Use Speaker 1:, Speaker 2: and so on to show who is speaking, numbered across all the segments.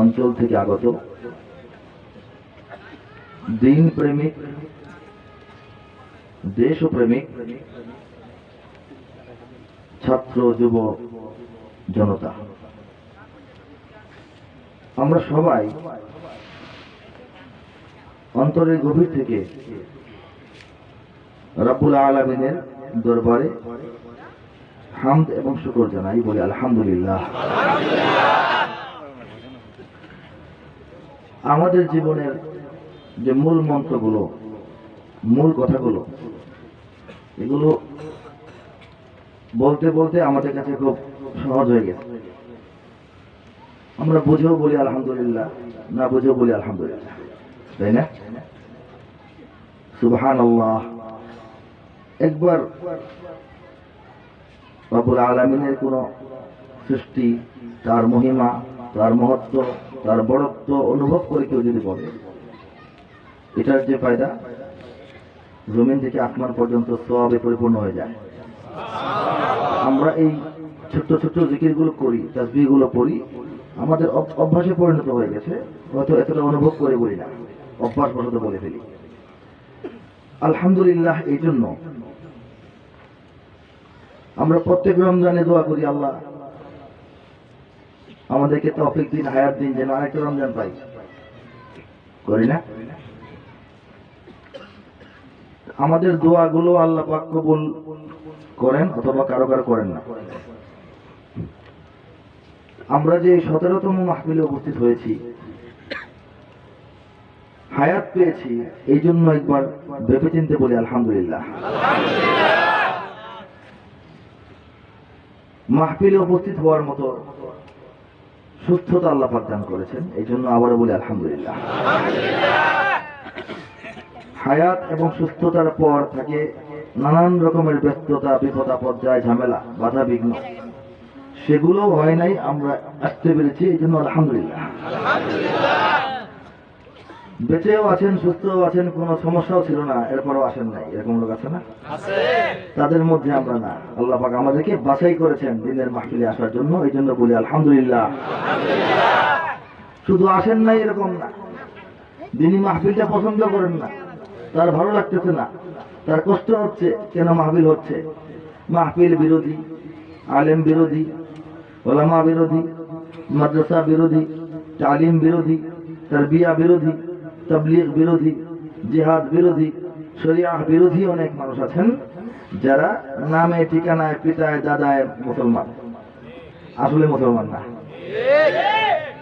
Speaker 1: অঞ্চল থেকে আগত দিন প্রেমিক, দেশপ্রেমিক ছাত্র যুব জনতা, আমরা সবাই অন্তরের গভীর থেকে রব্বুল আলামিনের দরবারে হামদ এবং শুকর জানাই, বলি আলহামদুলিল্লাহ। আমাদের জীবনের যে মূল মন্ত্রগুলো, মূল কথাগুলো, এগুলো বলতে বলতে আমাদের কাছে খুব সহজ হয়ে গেছে। আমরা বুঝেও বলি আলহামদুলিল্লাহ, না বুঝেও বলি আলহামদুলিল্লাহ, তাই না? সুবহানাল্লাহ। একবার রব্বুল আলামিনের কোন সৃষ্টি, তার মহিমা, তার মহত্ব, তার বড়ত্ব অনুভব করে কেউ যদি বলে, এটার যে ফায়দা জমিন থেকে আসমান পর্যন্ত সওয়াবে পরিপূর্ণ হয়ে যায়। আমরা এই ছোট্ট ছোট্ট জিকিরগুলো করি, তাসবিহগুলো পড়ি, আমাদের অভ্যাসে পরিণত হয়ে গেছে, হয়তো এতটা অনুভব করে বলি না, অভ্যাসবশত বলে ফেলি। আলহামদুলিল্লাহ। এই জন্য আমরা প্রত্যেক রমজানে দোয়া করি, আল্লাহ আমাদেরকে তৌফিক দিন, হায়াত দিন, যেন আরেকটা রমজান পাই, করি না? আমাদের দোয়াগুলো আল্লাহ পাক কবুল করেন অথবা কারো কারো করেন না। আমরা যে 17তম মাহফিলে উপস্থিত হয়েছি, হায়াত পেয়েছি, এই জন্য একবার ভেবে চিন্তে বলি আলহামদুলিল্লাহ। মাহফিলে উপস্থিত হওয়ার মতো সুস্থতা আল্লাহ পাক দান করেছেন, এই জন্য আবারও বলি আলহামদুলিল্লাহ। হায়াত এবং সুস্থতার পর থাকে নানান রকমের ব্যস্ততা, বিপদ আপদ, যায় ঝামেলা, বাধা বিঘ্ন, সেগুলো হয় নাই, আমরা আসতে পেরেছি, এই জন্য আলহামদুলিল্লাহ। বেঁচেও আছেন, সুস্থও আছেন, কোনো সমস্যাও ছিল না, এরপরও আসেন নাই, এরকম লোক আছে না? তাদের মধ্যে আমরা না। আল্লাহ পাক আমাদেরকে বাছাই করেছেন দিনের মাহফিলে আসার জন্য, এই জন্য বলি আলহামদুলিল্লাহ। শুধু আসেন নাই এরকম না, যিনি মাহফিলটা পছন্দ করেন না, তার ভালো লাগতেছে না, তার কষ্ট হচ্ছে, কেন মাহফিল হচ্ছে, মাহফিল বিরোধী, আলেম বিরোধী, ওলামা বিরোধী, মাদ্রাসা বিরোধী, তালিম বিরোধী, তারবিয়া বিরোধী, তাবলীগ বিরোধী, জিহাদ বিরোধী, শরিয়াহ বিরোধী অনেক মানুষ আছেন, যারা নামে ঠিকানায় পিতায় দাদায় মুসলমান, আসলে মুসলমান না।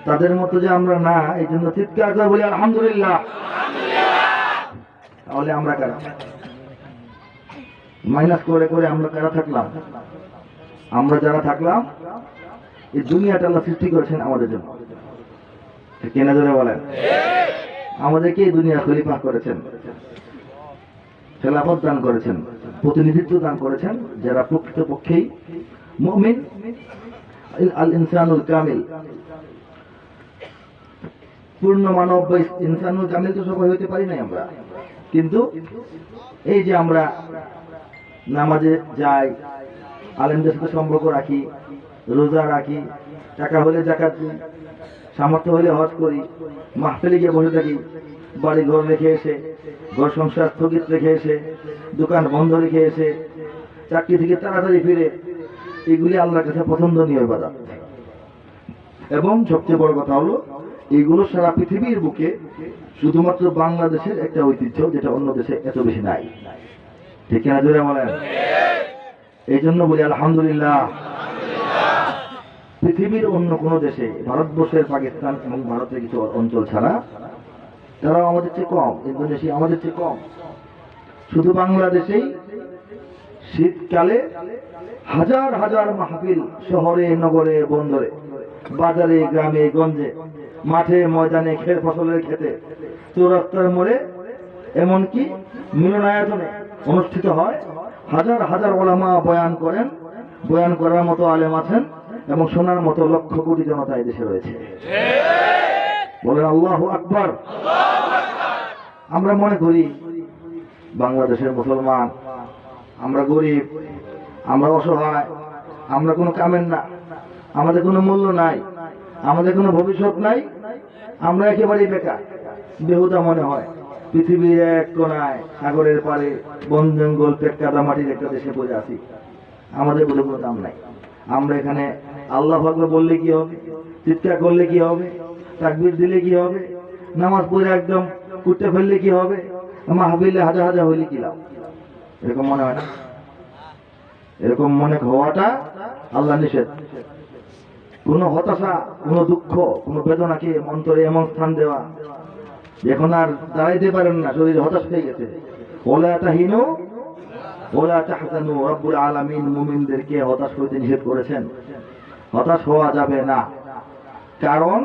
Speaker 1: তাদের মতো যে আমরা না, এই জন্য চিৎকার করে বলি আলহামদুলিল্লাহ। তাহলে আমরা কারা? মাইনাস করে করে আমরা কারা থাকলাম? আমরা যারা থাকলাম, এই দুনিয়াটা আল্লাহ সৃষ্টি করেছেন আমাদের জন্য, কেনা জোরে বলেন। আমাদেরকে এই দুনিয়া খলিফা করেছেন, খেলাফত দান করেছেন, প্রতিনিধিত্ব দান করেছেন, যারা প্রকৃতপক্ষেই মুমিন, আল ইনসানুল কামিল, পূর্ণ মানব বা ইনসানুল কামিল তো সবাই হইতে পারি নাই আমরা, কিন্তু এই যে আমরা নামাজে যাই, আলেমদের সাথে সম্পর্ক রাখি, রোজা রাখি, টাকা হলে যাকাত দিই, সামর্থ্য হলে হজ করি, মাহফিলে গিয়ে বসে থাকি, বাড়ি ঘর রেখে এসে, ঘর সংসার স্থগিত রেখে এসে, দোকান বন্ধ রেখে এসে, চাকরি থেকে তাড়াতাড়ি ফিরে, এগুলি আল্লাহর কাছে পছন্দনীয় ইবাদত। এবং সবচেয়ে বড় কথা হলো, এগুলো সারা পৃথিবীর বুকে শুধুমাত্র বাংলাদেশের একটা ঐতিহ্য, যেটা অন্য দেশে এত বেশি নাই, ঠিক কিনা জোরে বলেন? এই জন্য বলি আলহামদুলিল্লাহ। পৃথিবীর অন্য কোন দেশে, ভারতবর্ষের পাকিস্তান এবং ভারতের কিছু অঞ্চল ছাড়া, তারাও আমাদের চেয়ে কম, ইন্দোনেশিয়া আমাদের চেয়ে কম। শুধু বাংলাদেশেই শীতকালে হাজার হাজার মাহফিল, শহরে নগরে বন্দরে, বাজারে গ্রামে গঞ্জে, মাঠে ময়দানে, খেত ফসলের খেতে, চৌরাস্তার মোড়ে, এমনকি মিলনায়তনে অনুষ্ঠিত হয়। হাজার হাজার ওলামা বয়ান করেন, বয়ান করার মতো আলেম আছেন, এবং শোনার মতো লক্ষ কোটি জনতা এই দেশে রয়েছে। বলেন আল্লাহু আকবার। আমরা মনে করি বাংলাদেশের মুসলমান, আমরা গরিব, আমরা অসহায়, আমরা কোনো কামের না, আমাদের কোনো মূল্য নাই, আমাদের কোনো ভবিষ্যৎ নাই, আমরা একেবারেই বেকার, বেহুদা মনে হয়। পৃথিবীর এক কোনায় সাগরের পাড়ে বন জঙ্গল পেট কাদা মাটির একটা দেশে পড়ে আছি, আমাদের বলে কোনো দাম নাই। আমরা এখানে আল্লাহু আকবার বললে কি হবে, চিৎকার করলে কি হবে, তাকবীর দিলে কি হবে, নামাজ পড়ে একদম কুটতে ফেললে কি হবে, মাহফিলে হাজার হাজার হইলে কি লাভ? এরকম মনে হয় না? এরকম মনে হওয়াটা আল্লাহ নিষেধ। কোনো হতাশা, কোনো দুঃখ, কোনো বেদনাকে অন্তরে এমন স্থান দেওয়া এখন আর দাঁড়াইতে পারেন না, শরীরে হতাশ হয়ে গেছে। ওলা তাহিনু ওলা তাহজানু, রব্বুল আলামিন মুমিনদেরকে হতাশ হইতে নিষেধ করেছেন। হতাশ হওয়া যাবে না, কারণ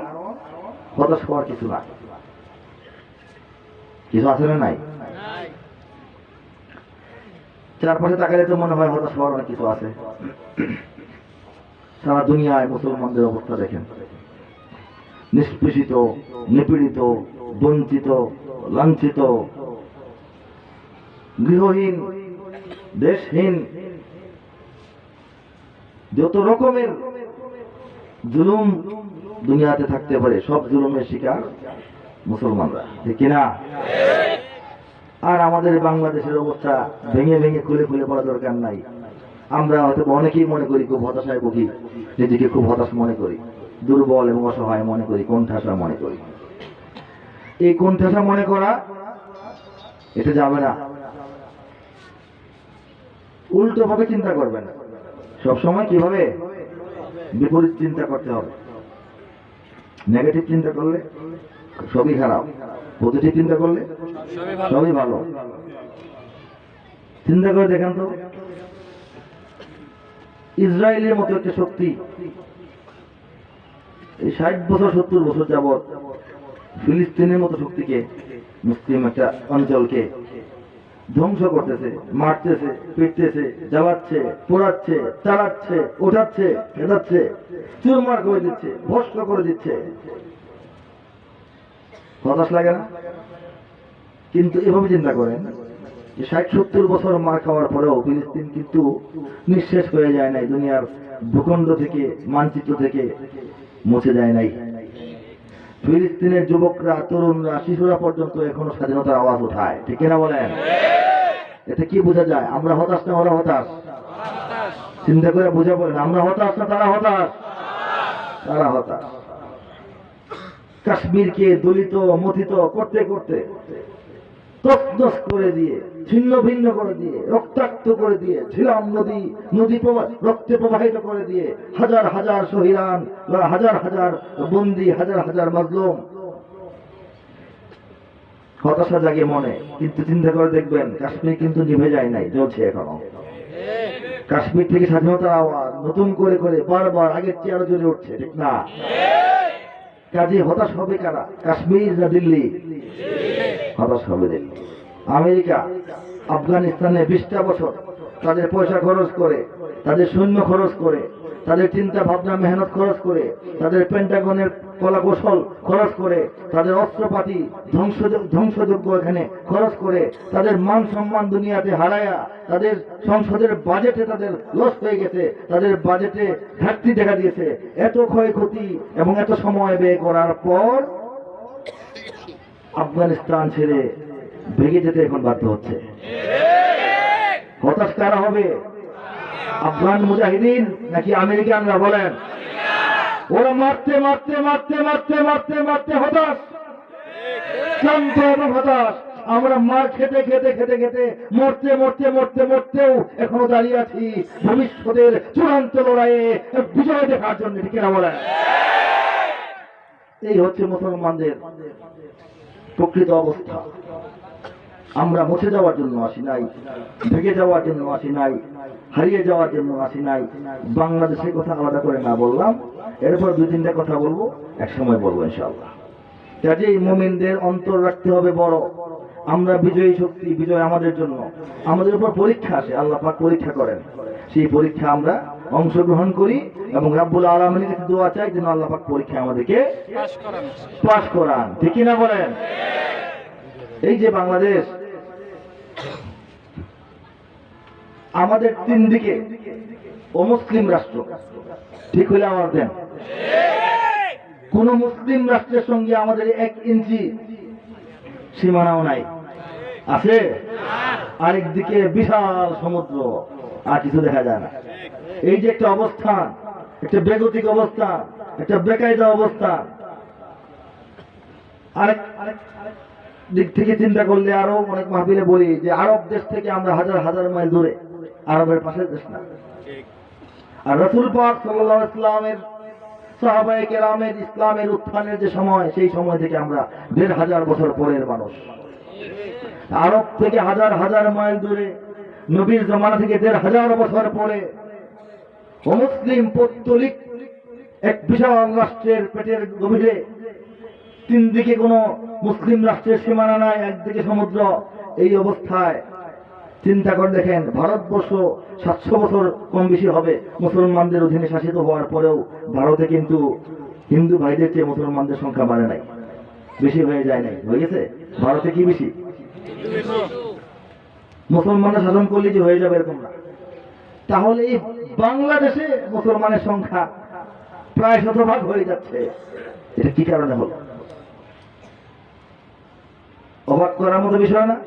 Speaker 1: হতাশ হওয়ার কিছু নাই। কিছু আছে না নাই? চারপাশে তাকালে তো মনে হয় হতাশ হওয়ার অনেক কিছু আছে। সারা দুনিয়ায় মুসলমানদের অবস্থা দেখেন, নিষ্পেষিত, নিপীড়িত, বঞ্চিত, লাঞ্ছিত, গৃহহীন, দেশহীন, যত রকমের জুলুম দুনিয়াতে থাকতে পারে সব জুলুমের শিকার মুসলমানরা, ঠিক কিনা? আর আমাদের বাংলাদেশের অবস্থা ভেঙে ভেঙে খুলে খুলে পড়া দরকার নাই। আমরা হয়তো অনেকেই মনে করি খুব হতাশায় ভুগি, নিজেকে খুব হতাশ মনে করি, দুর্বল এবং অসহায় মনে করি, কোণঠাসা মনে করি। এই কোণঠাসা মনে করা এটা যাবে না। উল্টো ভাবে চিন্তা করবেন, সবসময় কিভাবে বিপরীত চিন্তা করতে হবে। নেগেটিভ চিন্তা করলে সবই খারাপ, পজিটিভ চিন্তা করলে সবই ভালো। চিন্তা করে দেখেন তো, ইসরায়েলের মতো একটা শক্তি এই 60 বছর 70 বছর যাবৎ ফিলিস্তিনের মতো শক্তিকে, মুসলিম একটা অঞ্চলকে ধ্বংস করতেছে, মারতেছে, পিটতেছে, জ্বালাচ্ছে, পোড়াচ্ছে, চালাচ্ছে, ওঠাচ্ছে, ভেজাচ্ছে, চুরমার করে দিচ্ছে, ভস্ম করে দিচ্ছে। হতাশ লাগে না? কিন্তু এভাবে চিন্তা করেন যে 60-70 বছর মার খাওয়ার পরেও ফিলিস্তিন কিন্তু নিঃশেষ হয়ে যায় নাই, দুনিয়ার ভূখণ্ড থেকে, মানচিত্র থেকে মুছে যায় নাই। ফিলিস্তিনের যুবকরা, তরুণরা, শিশুরা পর্যন্ত এখনো স্বাধীনতার আওয়াজ ওঠায়, ঠিক কিনা বলেন? এতে কি বোঝা যায়? আমরা হতাশ না ওরা হতাশ? চিন্তা করে বুঝা বলেন, আমরা হতাশ না তারা হতাশ? তারা হতাশ। কাশ্মীরকে দলিত মথিত করতে করতে, তছনছ করে দিয়ে, ছিন্ন ভিন্ন করে দিয়ে, রক্তাক্ত করে দিয়ে, ঝিলাম নদী রক্তে প্রবাহিত করে দিয়ে, হাজার হাজার শহীদান, হাজার হাজার বন্দী, হাজার হাজার মাজলুম। হতাশা জাগে মনে, কিন্তু চিন্তা করে দেখবেন কাশ্মীর কিন্তু নিভে যায় নাই, জ্বলছে এখনো। কাশ্মীর থেকে স্বাধীনতার আওয়াজ নতুন করে করে বারবার আগের চেয়ে আরো জ্বলে উঠছে, ঠিক না? কাজে হতাশ হবে কারা? কাশ্মীর না দিল্লি? হতাশ হবে দিল্লি। আমেরিকা আফগানিস্তানে 20টা বছর তাদের পয়সা খরচ করে, তাদের সৈন্য খরচ করে, তাদের চিন্তা ভাবনা মেহনত খরচ করে, তাদের পেন্টাগনের কলা কৌশল খরচ করে, তাদের অস্ত্রপাতি ধ্বংসযোগ্য এখানে খরচ করে, তাদের মান সম্মান দুনিয়াতে হারায়া, তাদের সংসদের বাজেটে তাদের লস হয়ে গেছে, তাদের বাজেটে ঘাটতি দেখা দিয়েছে। এত ক্ষয়ক্ষতি এবং এত সময় ব্যয় করার পর আফগানিস্তান ছেড়ে ভেগে যেতে এখন বাধ্য হচ্ছে। হতাশ কারা হবে? আফগান মুজাহিদিন নাকি আমেরিকানরা? বলেন। ওরা মারতে মারতে মারতে মারতে মারতে মারতে হতাশ, ক্লান্ত এবং হতাশ। আমরা মার খেতে খেতে খেতে খেতে মরতে মরতে মরতে মরতেও এখনো দাঁড়িয়ে আছি ভবিষ্যতের চূড়ান্ত লড়াইয়ে বিজয় দেখার জন্য, ঠিক না বলেন? এই হচ্ছে মুসলমানদের প্রকৃত অবস্থা। আমরা মুছে যাওয়ার জন্য আসি নাই, ভেঙে যাওয়ার জন্য আসি নাই, হারিয়ে যাওয়ার জন্য আসি নাই। বাংলাদেশের কথা আলাদা করে না বললাম, এরপর 2-3টা কথা বলবো, এক সময় বলবো ইনশাআল্লাহ। কাজেই মুমিনদের অন্তর রাখতে হবে বড়। আমরা বিজয়ী শক্তি, বিজয় আমাদের জন্য। আমাদের উপর পরীক্ষা আসে, আল্লাহ পাক পরীক্ষা করেন, সেই পরীক্ষা আমরা অংশগ্রহণ করি এবং রাব্বুল আলামিনের কাছে দোয়া চাই যেন আল্লাহ পাক পরীক্ষা আমাদেরকে পাস করান, ঠিক না বলেন? এই যে বাংলাদেশ, আমাদের 3 দিকে অমুসলিম রাষ্ট্র, ঠিক হলে আমার দেন। কোন মুসলিম রাষ্ট্রের সঙ্গে আমাদের 1 ইঞ্চি সীমানাও নাই, আছে? আরেকদিকে বিশাল সমুদ্র, আর কিছু দেখা যায় না। এই যে একটা অবস্থান, একটা বেগতিক অবস্থান, একটা বেকায়দা অবস্থান। আরেক দিক থেকে চিন্তা করলে আরো অনেক মাহফিলে বলি যে আরব দেশ থেকে আমরা হাজার হাজার মাইল দূরে, আরবের পাশের দেশ না। আর রাসূল পাক সাল্লাল্লাহু আলাইহি ওয়াসাল্লামের সাহাবায়ে কেরামের ইসলামের উত্থানের যে সময়, সেই সময় থেকে আমরা 1500 বছর পরের মানুষ। আরব থেকে হাজার হাজার মাইল দূরে, নবীর জমানা থেকে 1500 বছর পরে অমুসলিম পৌত্তলিক এক বিশাল রাষ্ট্রের পেটের গভীরে, 3 দিকে কোনো মুসলিম রাষ্ট্রের সীমানা নাই, একদিকে সমুদ্র। এই অবস্থায় চিন্তা করে দেখেন, ভারতবর্ষ 700 বছর কম বেশি হবে মুসলমানদের অধীনে শাসিত হওয়ার পরেও ভারতে কিন্তু হিন্দু ভাইদের চেয়ে মুসলমানদের সংখ্যা বাড়ে নাই, বেশি হয়ে যায় নাই, হয়ে গেছে। ভারতে কি বেশি? মুসলমানরা শাসন করলে যে হয়ে যাবে এরকম না। তাহলে এই বাংলাদেশে মুসলমানের সংখ্যা প্রায় 100% হয়ে যাচ্ছে। এটা কি কারণে হলো? অবাক করার মতো বিষয় না?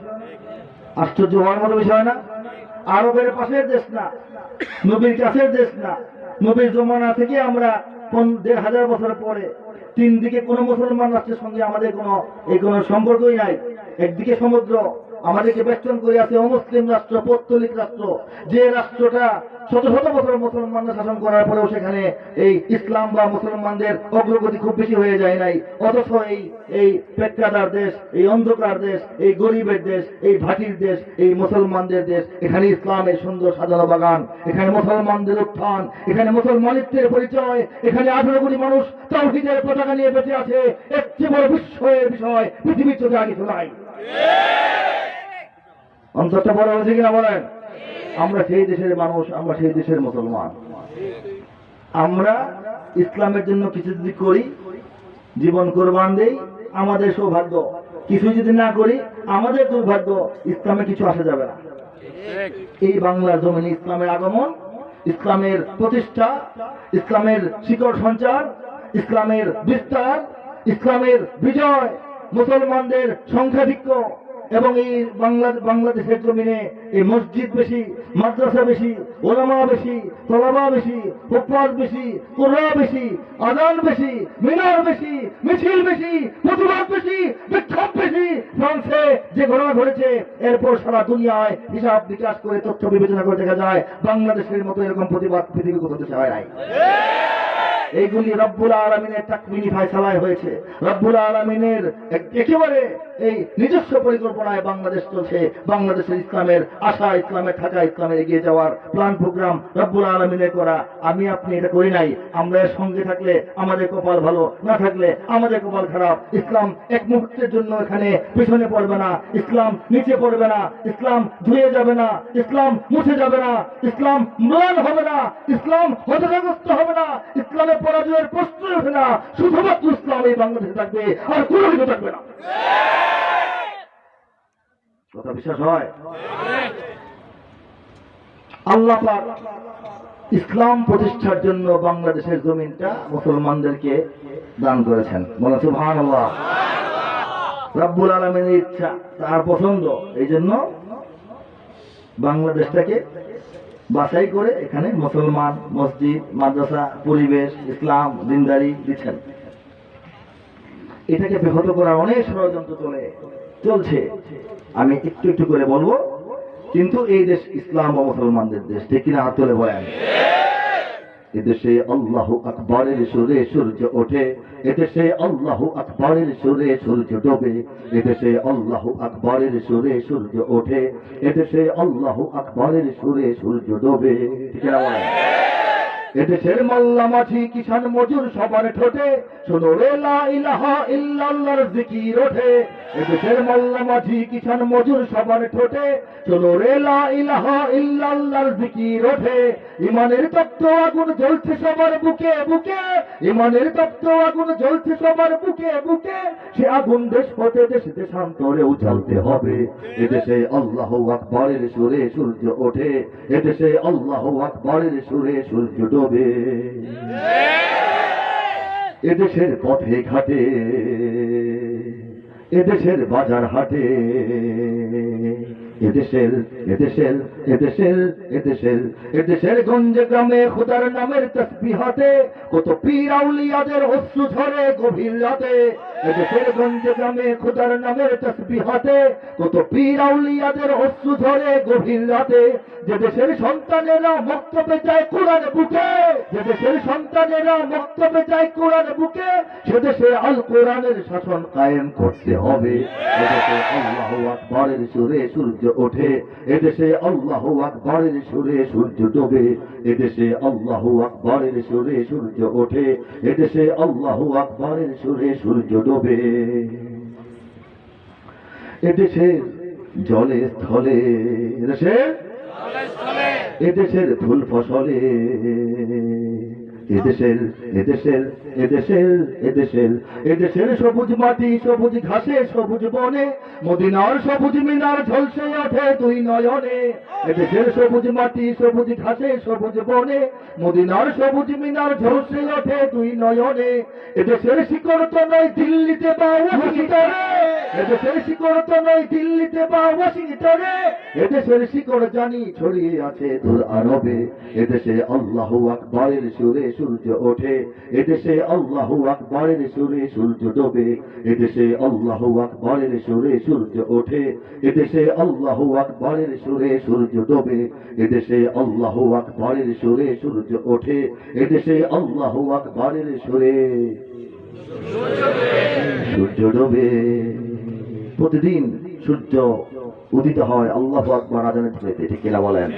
Speaker 1: আশ্চর্য হওয়ার মতো বিষয় না? আরবের পাশের দেশ না, নবীর কাছের দেশ না, নবীর জমানা থেকে আমরা 1500 বছর পরে 3 দিকে কোনো মুসলমান রাষ্ট্রের সঙ্গে আমাদের কোনো সম্পর্কই নাই। একদিকে সমুদ্র, আমাদেরকে বেষ্টন করে আছে অমুসলিম রাষ্ট্র, পৌত্তলিক রাষ্ট্র, যে রাষ্ট্রটা শত শত বছর মুসলমানরা শাসন করার পরেও সেখানে এই ইসলাম বা মুসলমানদের অগ্রগতি খুব বেশি হয়ে যায় নাই। অথচ এই পেটকাদার দেশ, এই অন্ধকার দেশ, এই গরিবের দেশ, এই ভাটির দেশ, এই মুসলমানদের দেশ, এখানে ইসলামের সুন্দর সাজানো বাগান, এখানে মুসলমানদের উত্থান, এখানে মুসলমানিত্বের পরিচয়, এখানে 18 কোটি মানুষ তাওহীদের পতাকা নিয়ে বেঁচে আছে। এর চেয়ে বড় বিস্ময়ের বিষয় পৃথিবীর চোখে আর কিছু নাই। অন্তরটা বড় হয়েছে কিনা বলেন? আমরা সেই দেশের মানুষ, আমরা সেই দেশের মুসলমান। আমরা ইসলামের জন্য কিছু যদি করি, জীবন কোরবান দেই, আমাদের সৌভাগ্য। কিছু যদি না করি, আমাদের দুর্ভাগ্য। ইসলামে কিছু আসা যাবে না। এই বাংলার জমিনে ইসলামের আগমন, ইসলামের প্রতিষ্ঠা, ইসলামের শিকড় সঞ্চার, ইসলামের বিস্তার, ইসলামের বিজয়, মুসলমানদের সংখ্যাধিক্য, এবং এই বাংলাদেশের জমিনে এই মসজিদ বেশি, মাদ্রাসা বেশি, ওলামা বেশি, তলাবা বেশি, হুফাজ বেশি, কুরআ বেশি, আযান বেশি, মিনার বেশি, মিছিল বেশি, প্রতিবাদ বেশি, বিক্ষোভ বেশি। ফ্রান্সে যে ঘটনা ঘটেছে, এরপর সারা দুনিয়ায় হিসাব বিকাশ করে তথ্য বিবেচনা করে দেখা যায় বাংলাদেশের মতো এরকম প্রতিবাদ পৃথিবী কোথাও দেশে হয় নাই। এইগুলি রব্বুল আলামিনের তাকওয়িনী ফায়সালায় হয়েছে। রব্বুল আলামিনের একেবারে এই নিজস্ব পরিকল্পনায় বাংলাদেশ চলছে। বাংলাদেশের ইসলামের আশা, ইসলামের থাকা, ইসলামের এগিয়ে যাওয়ার প্ল্যান প্রোগ্রাম রব্বুল আলামিনের করা। আমি আপনি এটা করি নাই। আমরা এর সঙ্গে থাকলে আমাদের কপাল ভালো, না থাকলে আমাদের কপাল খারাপ। ইসলাম এক মুহূর্তের জন্য এখানে পিছনে পড়বে না, ইসলাম নিচে পড়বে না, ইসলাম ধুয়ে যাবে না, ইসলাম মুছে যাবে না, ইসলাম ম্লান হবে না, ইসলাম হতাশাগ্রস্ত হবে না, ইসলামের পরাজয়ের প্রশ্নই ওঠে না। শুধুমাত্র ইসলাম এই বাংলাদেশে থাকবে, আর কোনো কিছু থাকবে না। কথা বিশ্বাস হয়? আল্লাহ পাক ইসলাম প্রতিষ্ঠার জন্য বাংলাদেশের জমিনটা মুসলমানদেরকে দান করেছেন। বলেন সুবহানাল্লাহ। রব্বুল আলামিনের ইচ্ছা, তার পছন্দ, এই জন্য বাংলাদেশটাকে বাছাই করে এখানে মুসলমান, মসজিদ, মাদ্রাসা, পরিবেশ, ইসলাম, দিনদারি দিচ্ছেন। এটাকে ব্যাহত করার অনেক ষড়যন্ত্র চলছে। আমি একটু একটু করে বলবো, কিন্তু এই দেশ ইসলাম ও মুসলমানদের দেশ, ঠিক কিনা? হাত তুলে বলেন। এদেশে আল্লাহু আকবরের সুরে সূর্য ওঠে, এদেশে আল্লাহু আকবরের সুরে সূর্য ডোবে, এদেশে আল্লাহু আকবরের সুরে সূর্য ওঠে, এদেশে আল্লাহু আকবরের সুরে সূর্য ডোবে, ঠিক না বলেন? এদেশের মোল্লা মাঝি কিষান মজুর সবার ঠোঁটে শোনো রে লা ইলাহা ইল্লাল্লাহর জিকির ওঠে। এদেশের মোল্লা মাঝি কিষান মজুর সবার ঠোঁটে শোনো রে লা ইলাহা ইল্লাল্লাহর জিকির ওঠে। ইমানের তপ্ত আগুন জ্বলছে সবার বুকে বুকে, ইমানের তপ্ত আগুন জ্বলছে সবার বুকে বুকে। সে আগুন দেশ হতে দেশ দেশান্তরেও জ্বলতে হবে। এদেশে আল্লাহু আকবরের সুরে সূর্য ওঠে, এদেশে আল্লাহু আকবরের সুরে সূর্য ডোবে। এদেশের পথে ঘাটে, এদেশের বাজার হাটে, এদেশের এদেশের এদেশের এদেশের এদেশের গঞ্জে গ্রামে খোদার নামের তসবিহাতে কত পীর আউলিয়াদের অশ্রু ঝরে গভীর রাতে। এদেশের গঞ্জে গ্রামে খোদার নামের তসবিহাতে কত পীর আউলিয়াদের অশ্রু ঝরে গভীর রাতে। যে দেশের সন্তানেরা মক্তবে যায় কোরআন বুকে, যে দেশের সন্তানেরা মক্তবে যায় কোরআন বুকে, সে দেশে আল কোরআনের শাসন কায়েম করতে হবে। এদেশে আল্লাহু আকবারের সুরে সূর্য ওঠে, এদেশে আল্লাহু আকবারের সুরে সূর্য ডোবে। এদেশে আল্লাহু আকবারের সুরে সূর্য ওঠে, এদেশে আল্লাহু আকবারের সুরে সূর্য ডোবে। এদেশের জলে স্থলে, এদেশের ফুল ফসলে, এদেশের এদেশের এদেশের এদেশের এদেশের সবুজ মাটি সবুজ ঘাসে সবুজ বনে, মদিনার সবুজ মিনার ঝলসে ওঠে দুই নয়নে। এদেশের সবুজ মাটি সবুজ ঘাসে সবুজ বনে, মদিনার সবুজ মিনার ঝলসে ওঠে দুই নয়নে। এদেশের শিকড় তো নয় দিল্লিতে বা ওয়াশিংটনে, এদেশের শিকড় তো নয় দিল্লিতে বা ওয়াশিংটনে, এদেশের শিকড় জানি ছড়িয়ে আছে দূর আরবে। এদেশে আল্লাহু আকবারের সুরে সূর্য ওঠে, এদেশে আল্লাহু আকবারের সুরে সূর্য ডোবে। এদেশে আল্লাহু আকবারের সুরে সূর্য ওঠে, এদেশে আল্লাহু আকবারের সুরে সূর্য ডোবে। এদেশে আল্লাহু আকবারের সুরে সূর্য ওঠে, এদেশে আল্লাহু আকবারের সুরে সূর্য ডোবে। প্রতিদিন সূর্য উদিত হয় আল্লাহু আকবার আজানের ধ্বনিতে, ঠিক কিনা বলেন?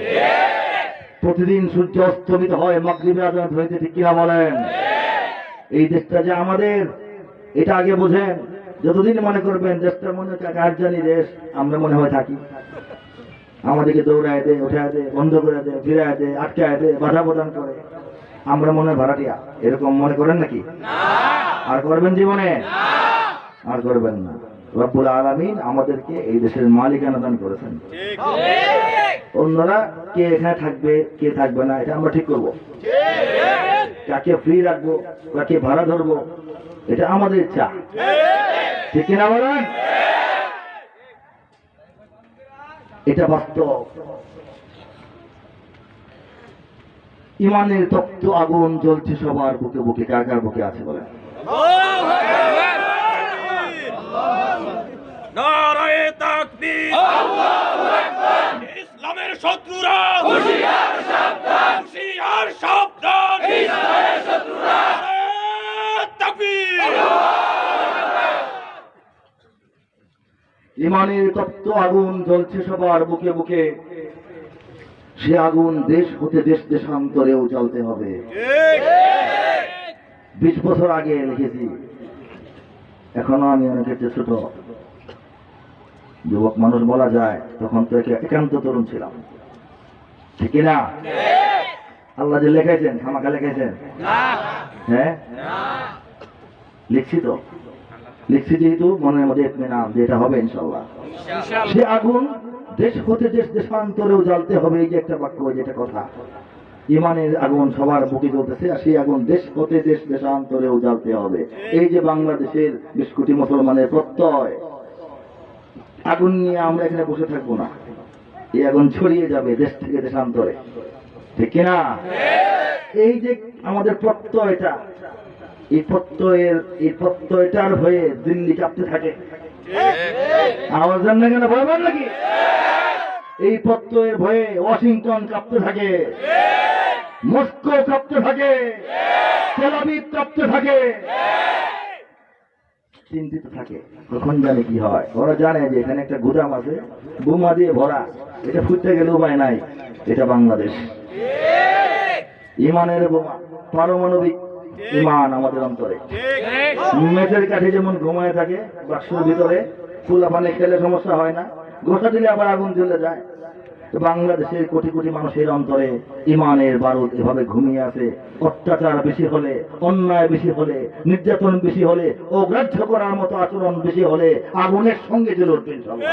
Speaker 1: প্রতিদিন সূর্য অস্তমিত হয় মাগরিবের আজানের ধ্বনিতে, ঠিক কিনা বলেন? এই দেশটা যে আমাদের, এটা আগে বোঝেন। যতদিন মনে করবেন দেশটা মনে হচ্ছে কারজানি দেশ, আমরা মনে হয় থাকি। আমাদেরকে দৌড়ায় দেয়, উঠায় দেয়, বন্ধ করে দেয়, ফিরায় দেয়, আটকায় দেয়, বাধা প্রদান করে, আমরা মনে হয় ভাড়াটিয়া। এরকম মনে করেন নাকি? আর করবেন জীবনে? আর করবেন না। রব্বুল আলামিন আমাদেরকে এই দেশের মালিকানা দান করেছেন। অন্যরা কে এখানে থাকবে কে থাকবে না এটা আমরা ঠিক করব। কাকে ফ্রি রাখবো কাকে ভাড়া ধরবো এটা আমাদের ইচ্ছা, ঠিক কিনা বলেন? এটা বাস্তব। ইমানের তপ্ত আগুন জ্বলছে সবার বুকে বুকে, কার কার বুকে আছে বলেন?
Speaker 2: নারায়ে তাকবীর, আল্লাহু আকবার। ইসলামের শত্রুরা হুঁশিয়ার সাবধান, হুঁশিয়ার সাবধান, ইসলামের শত্রুরা। নারায়ে তাকবীর, আল্লাহু আকবার।
Speaker 1: ইমানের তপ্ত আগুন জ্বলছে সবার বুকে বুকে, সে আগুন দেশ হতে দেশ দেশান্তরেও জ্বলতে হবে। 20 বছর আগে লিখেছি, এখনো আমি অনেকের চেয়ে ছোট যুবক মানুষ বলা যায়, তখন তো একান্ত তরুণ ছিলাম, ঠিক না? আল্লাহ যে লেখাইছেন খামাখা লেখাইছেন? হ্যাঁ লিখছি তো, লিখছি যেহেতু মনের মধ্যে ইতমিনান যে এটা হবে ইনশাআল্লাহ। সে আগুন দেশ হতে দেশ দেশান্তরেও জ্বলতে হবে, এই যে একটা বাক্য, যেটা কথা। ইমানের আগুন সবার বুকে জ্বলতেছে, আর সেই আগুন দেশ হতে দেশ দেশান্তরেও জ্বলতে হবে। এই যে বাংলাদেশের 20 কোটি মুসলমানের প্রত্যয়, আগুন নিয়ে আমরা এখানে বসে থাকবো না, এই আগুন ছড়িয়ে যাবে দেশ থেকে দেশান্তরে, ঠিক কিনা? এই যে আমাদের প্রত্যয়টা, এই প্রত্যয়টার হয়ে দিল্লি কাঁপতে থাকে। আওয়াজ জান না কেন? ভয় পান নাকি? এই প্রত্যয়ের ভয়ে ওয়াশিংটন কাঁপতে থাকে, মস্কো কাঁপতে থাকে, তেল আবিব কাঁপতে থাকে, চিন্তিত থাকে কখন জানে কি হয়। ওরা জানে যে এখানে একটা গুদাম আছে বোমা দিয়ে ভরা, এটা ফুটতে গেলে উপায় নাই, এটা বাংলাদেশ। ইমানের বোমা, পারমাণবিক ইমান আমাদের অন্তরে। মেঘের কাঠে যেমন ঘুমায় থাকে বাক্সের ভিতরে, খোলা পানি খেলে সমস্যা হয় না, গোসা দিলে আবার আগুন জ্বলে যায়। তো বাংলাদেশের কোটি কোটি মানুষের অন্তরে ইমানের বারুদ এভাবে ঘুমিয়ে আছে। অত্যাচার বেশি হলে, অন্যায় বেশি হলে, নির্যাতন বেশি হলে, অগ্রাহ্য করার মতো আচরণ বেশি হলে আগুনের সঙ্গে জ্বলে উঠবে ইনশাআল্লাহ।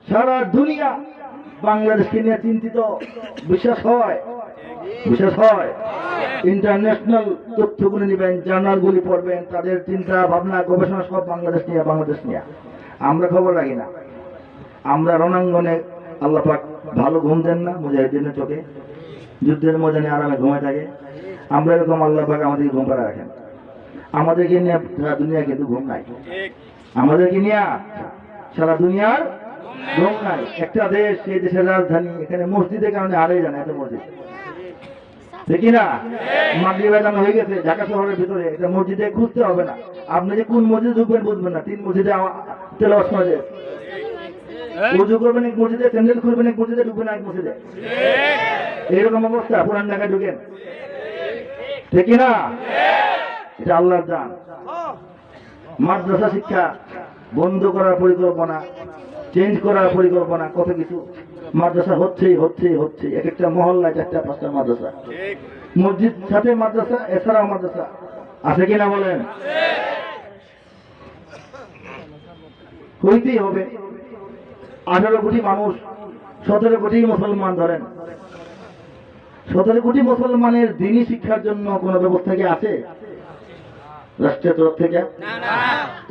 Speaker 1: সারা দুনিয়া বাংলাদেশকে নিয়ে চিন্তিত, বিশ্বাস হয়? বিশ্বাস হয়? ইন্টারন্যাশনাল তথ্যগুলি নেবেন, জার্নালগুলি পড়বেন, তাদের চিন্তা ভাবনা গবেষণা সব বাংলাদেশ নিয়ে, বাংলাদেশ নিয়ে। আমরা খবর রাখি না। আমরা রণাঙ্গনে আল্লাহ পাক ভালো ঘুম দেন না মুজাহিদিনের চোখে, যুদ্ধের ময়দানে আরামে ঘুমায় থাকে। আমরা এরকম আল্লাহ পাক আমাদেরকে ঘুম পাড়া রাখেন। আমাদেরকে নিয়ে সারা দুনিয়া কিন্তু ঘুম নাই। আমাদেরকে নিয়ে সারা দুনিয়ার ঘুম নাই। একটা দেশ, সেই দেশের রাজধানী, এখানে মসজিদের কারণে হারিয়ে যান এত মসজিদ, দেখি না? মাগরিব আজান হয়ে গেছে ঢাকা শহরের ভিতরে, একটা মসজিদে খুঁজতে হবে না। আপনি যে কোন মসজিদে ঢুকবেন বুঝবেন না। 3 মসজিদে তেলাওয়াত শোনা যায়। উযু করবেন এক মসজিদে, স্যান্ডেল খুলবেন এক মসজিদে, ঢুকবেন এক মসজিদে। এইরকম অবস্থা। পুরান ঢাকায় ঢুকেন, দেখি না? এটা আল্লাহর দান। মাদ্রাসা শিক্ষা বন্ধ করার পরিকল্পনা, চেঞ্জ করার পরিকল্পনা, কত কিছু। মাদ্রাসা হচ্ছেই হচ্ছেই হচ্ছে। এক একটা মহল্লায় 4টা-5টা মাদ্রাসা, মসজিদ সাথে মাদ্রাসা, এছাড়াও মাদ্রাসা আছে কিনা বলেন? হইতেই হবে। 18 কোটি মানুষ, 17 কোটি মুসলমান ধরেন। 17 কোটি মুসলমানের দ্বীনি শিক্ষার জন্য কোনো ব্যবস্থা কি আছে রাষ্ট্রের তরফ থেকে?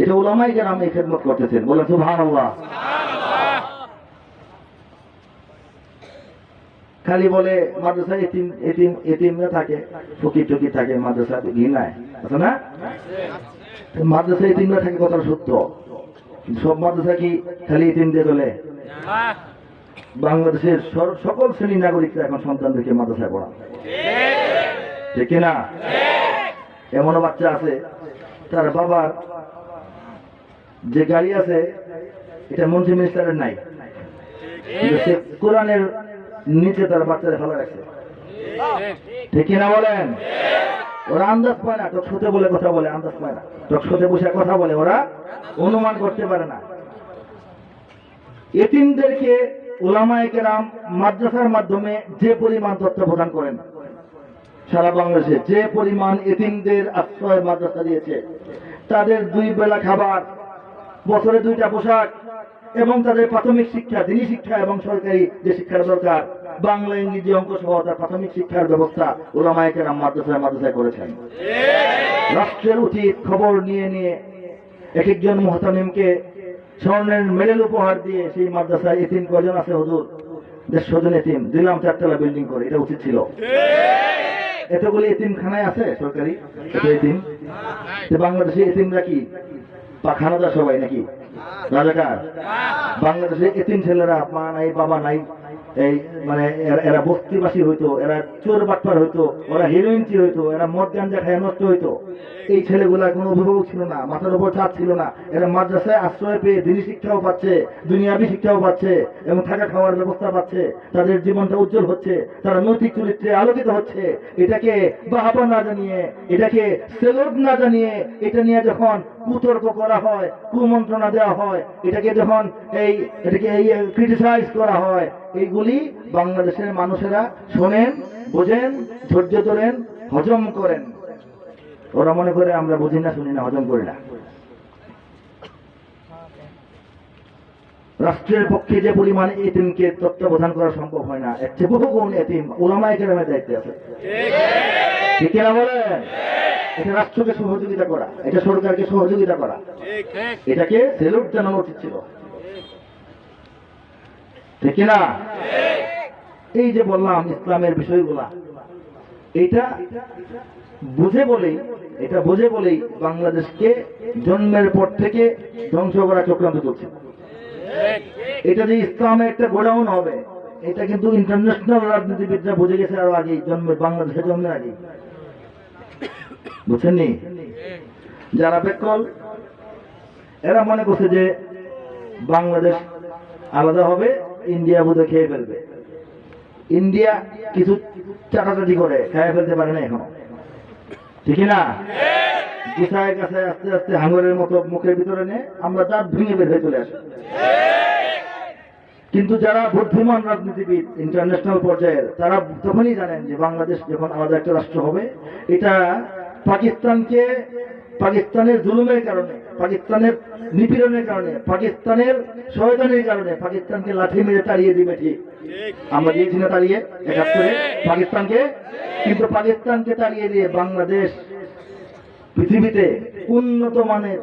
Speaker 1: এটা উলামায়ে কেরাম এই খেদমত করতেছেন, বলেন সুবহানাল্লাহ। খালি বলে মাদ্রাসা এতিমরা থাকে, ফকির টকির থাকে মাদ্রাসা, ঘৃণায় আছে না? মাদ্রাসা এতিমরা থাকে, কথাটা সত্য। সব মাদ্রাসা কি খালি এতিম দিয়ে চলে? বাংলাদেশের সকল শ্রেণীর নাগরিকরা এখন সন্তানদেরকে মাদ্রাসায় পড়ান, ঠিক কিনা? এমনও বাচ্চা আছে, তার বাবার যে গাড়ি আছে এটা মন্ত্রী মিনিস্টারের নাই, কিন্তু সে কোরআনের নিচে তার বাচ্চারা ফেলা রাখছে, ঠিক কিনা বলেন? ওরা আন্দাজ পায় না, টকশোতে বলে কথা বলে, আন্দাজ পায় না। টকশোতে বসে কথা বলে, ওরা অনুমান করতে পারে না। এতিমদেরকে উলামায়ে কেরাম মাদ্রাসার মাধ্যমে যে পরিমাণ তত্ত্বাবধান করেন, সারা বাংলাদেশে যে পরিমাণ এতিমদের আশ্রয় মাদ্রাসা দিয়েছে, তাদের 2 বেলা খাবার, বছরে 2টা পোশাক, এবং তাদের প্রাথমিক শিক্ষা, দ্বীনি শিক্ষা এবং সরকারি যে শিক্ষার দরকার, বাংলা, ইংরেজি, অঙ্ক সহ তার প্রাথমিক শিক্ষার ব্যবস্থা উলামায়ে কেরাম মাদ্রাসায় করেছেন। রাষ্ট্রের উচিত খবর নিয়ে নিয়ে এক একজন মুহতামিমকে স্বর্ণের মেডেল উপহার দিয়ে সেই মাদ্রাসায় এতিম কজন আছে হুজুর? 150 জন এতিম দিলাম, 4তলা বিল্ডিং করে। এটা উচিত ছিল। এতগুলি এতিমখানায় আছে সরকারি, এত এতিম। বাংলাদেশে এতিমরা কি পাখানাদা সবাই নাকি রাজাকার? বাংলাদেশে এতিম ছেলেরা মা নাই, বাবা নাই, এই মানে এরা বস্তিবাসী হইতো, এরা চোর বাটপার হইতো, ওরা হিরোইনচি হইতো, এরা মদ গাঞ্জা খায় নষ্ট হইতো। এই ছেলেগুলার কোনো অভিভাবক ছিল না, মাথার উপর ছাদ ছিল না। এরা মাদ্রাসায় আশ্রয় পেয়ে দ্বীনি শিক্ষাও পাচ্ছে, দুনিয়াবি শিক্ষাও পাচ্ছে, এবং থাকা খাওয়ার ব্যবস্থা পাচ্ছে। তাদের জীবনটা উজ্জ্বল হচ্ছে, তারা নৈতিক চরিত্রে আলোকিত হচ্ছে। এটাকে বাহাবা না জানিয়ে, এটাকে সেলুট না জানিয়ে, এটা নিয়ে যখন কুতর্ক করা হয়, কুমন্ত্রণা দেওয়া হয়, এটাকে যখন এটাকে ক্রিটিসাইজ করা হয়, এইগুলি বাংলাদেশের মানুষেরা শোনেন, বোঝেন, ধৈর্য ধরেন, হজম করেন। ওরা মনে করে আমরা বুঝি না, শুনি না, হজম করি না। রাষ্ট্রের পক্ষে যে পরিমাণ এতিমকে তত্ত্বাবধান করা সম্ভব হয় না, এর চেয়ে বহুগুণ এতিম উলামায়ে কেরামের দায়িত্বে আছে, ঠিক কিনা বলেন? এটা রাষ্ট্রকে সহযোগিতা করা, এটা সরকারকে সহযোগিতা করা, এটাকে সেলুট জানানো উচিত ছিল, ঠিক কিনা? এই যে বললাম ইসলামের বিষয়গুলা, এটা বুঝে বলেই বাংলাদেশকে জন্মের পর থেকে ধ্বংস করা চক্রান্ত চলছে। এটা যে ইসলামের একটা গোডাউন হবে, এটা কিন্তু ইন্টারন্যাশনাল রাজনীতিবিদরা বুঝে গেছে আরো আগে, বাংলাদেশের জন্মের আগে, বুঝছেননি? যারা বেকল, এরা মনে করছে যে বাংলাদেশ আলাদা হবে, ইন্ডিয়া বোধহয় খেয়ে ফেলবে। ইন্ডিয়া কিছু চাটাচাটি করে খেয়ে ফেলতে পারে না এখনো, ঠিক না? গুছায় কাছে আস্তে আস্তে হাঙ্গরের মতো মুখের ভিতরে নিয়ে আমরা দাঁত ভেঙে বের হয়ে চলে আসি। কিন্তু যারা বুদ্ধিমান রাজনীতিবিদ ইন্টারন্যাশনাল পর্যায়ের, তারা তখনই জানেন যে বাংলাদেশ যখন আলাদা একটা রাষ্ট্র হবে, এটা পাকিস্তানের জুলুমের কারণে, পাকিস্তানের নিপীড়নের কারণে, পাকিস্তানের শয়তানির কারণে পাকিস্তানকে লাঠি মেরে তাড়িয়ে দিবে, ঠিক আমরা দিয়েছি না তাড়িয়ে 71-এ পাকিস্তানকে, কিন্তু পাকিস্তানকে তাড়িয়ে দিয়ে বাংলাদেশ পৃথিবীতে উন্নত মানের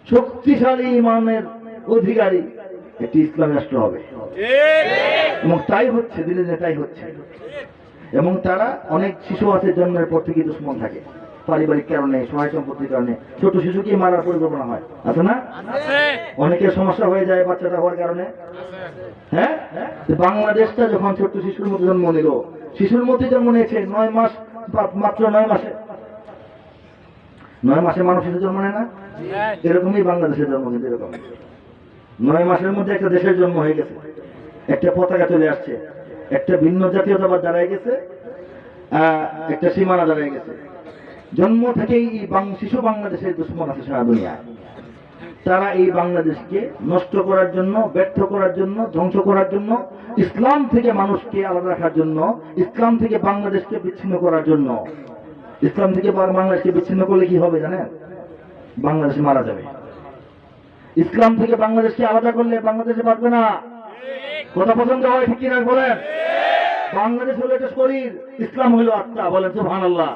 Speaker 1: শক্তিশালী মানের অধিকারী একটি ইসলামী রাষ্ট্র হবে, এবং তাই হচ্ছে, দিনে দিনে তাই হচ্ছে। এবং তারা অনেক শিশু আছে জন্মের পর থেকে দুশ্মন থাকে, পারিবারিক কারণে, সহায় সম্পত্তির কারণে ছোট শিশুকে মারার পরিকল্পনা হয়, আছে না? অনেকের সমস্যা হয়ে যায় বাচ্চাটা হওয়ার কারণে। হ্যাঁ, বাংলাদেশটা যখন ছোট্ট শিশুর মধ্যে জন্ম নিল, শিশুর মধ্যে জন্ম নিয়েছে 9 মাস, মাত্র 9 মাসে, 9 মাসে মানুষ শিশু জন্ম নেয় না? এরকমই বাংলাদেশের জন্ম, কিন্তু এরকম 9 মাসের মধ্যে একটা দেশের জন্ম হয়ে গেছে, একটা পতাকা চলে আসছে, একটা ভিন্ন জাতীয়তাবাদ দাঁড়ায় গেছে, একটা সীমানা দাঁড়ায় গেছে। জন্ম থেকেই শিশু বাংলাদেশের দুশ্মন আছে সারা দুনিয়ায়। তারা এই বাংলাদেশকে নষ্ট করার জন্য, ব্যর্থ করার জন্য, ধ্বংস করার জন্য, ইসলাম থেকে মানুষকে আলাদা রাখার জন্য, ইসলাম থেকে বাংলাদেশকে বিচ্ছিন্ন করার জন্য। ইসলাম থেকে বাংলাদেশকে বিচ্ছিন্ন করলে কি হবে জানেন? বাংলাদেশ মারা যাবে। ইসলাম থেকে বাংলাদেশকে আলাদা করলে বাংলাদেশে বাঁচবে না। কথা পছন্দ হয় ঠিক কিনা বলেন? বাংলাদেশ হলো একটা শরীর, ইসলাম হলো আত্মা, বলেন সুবহানাল্লাহ।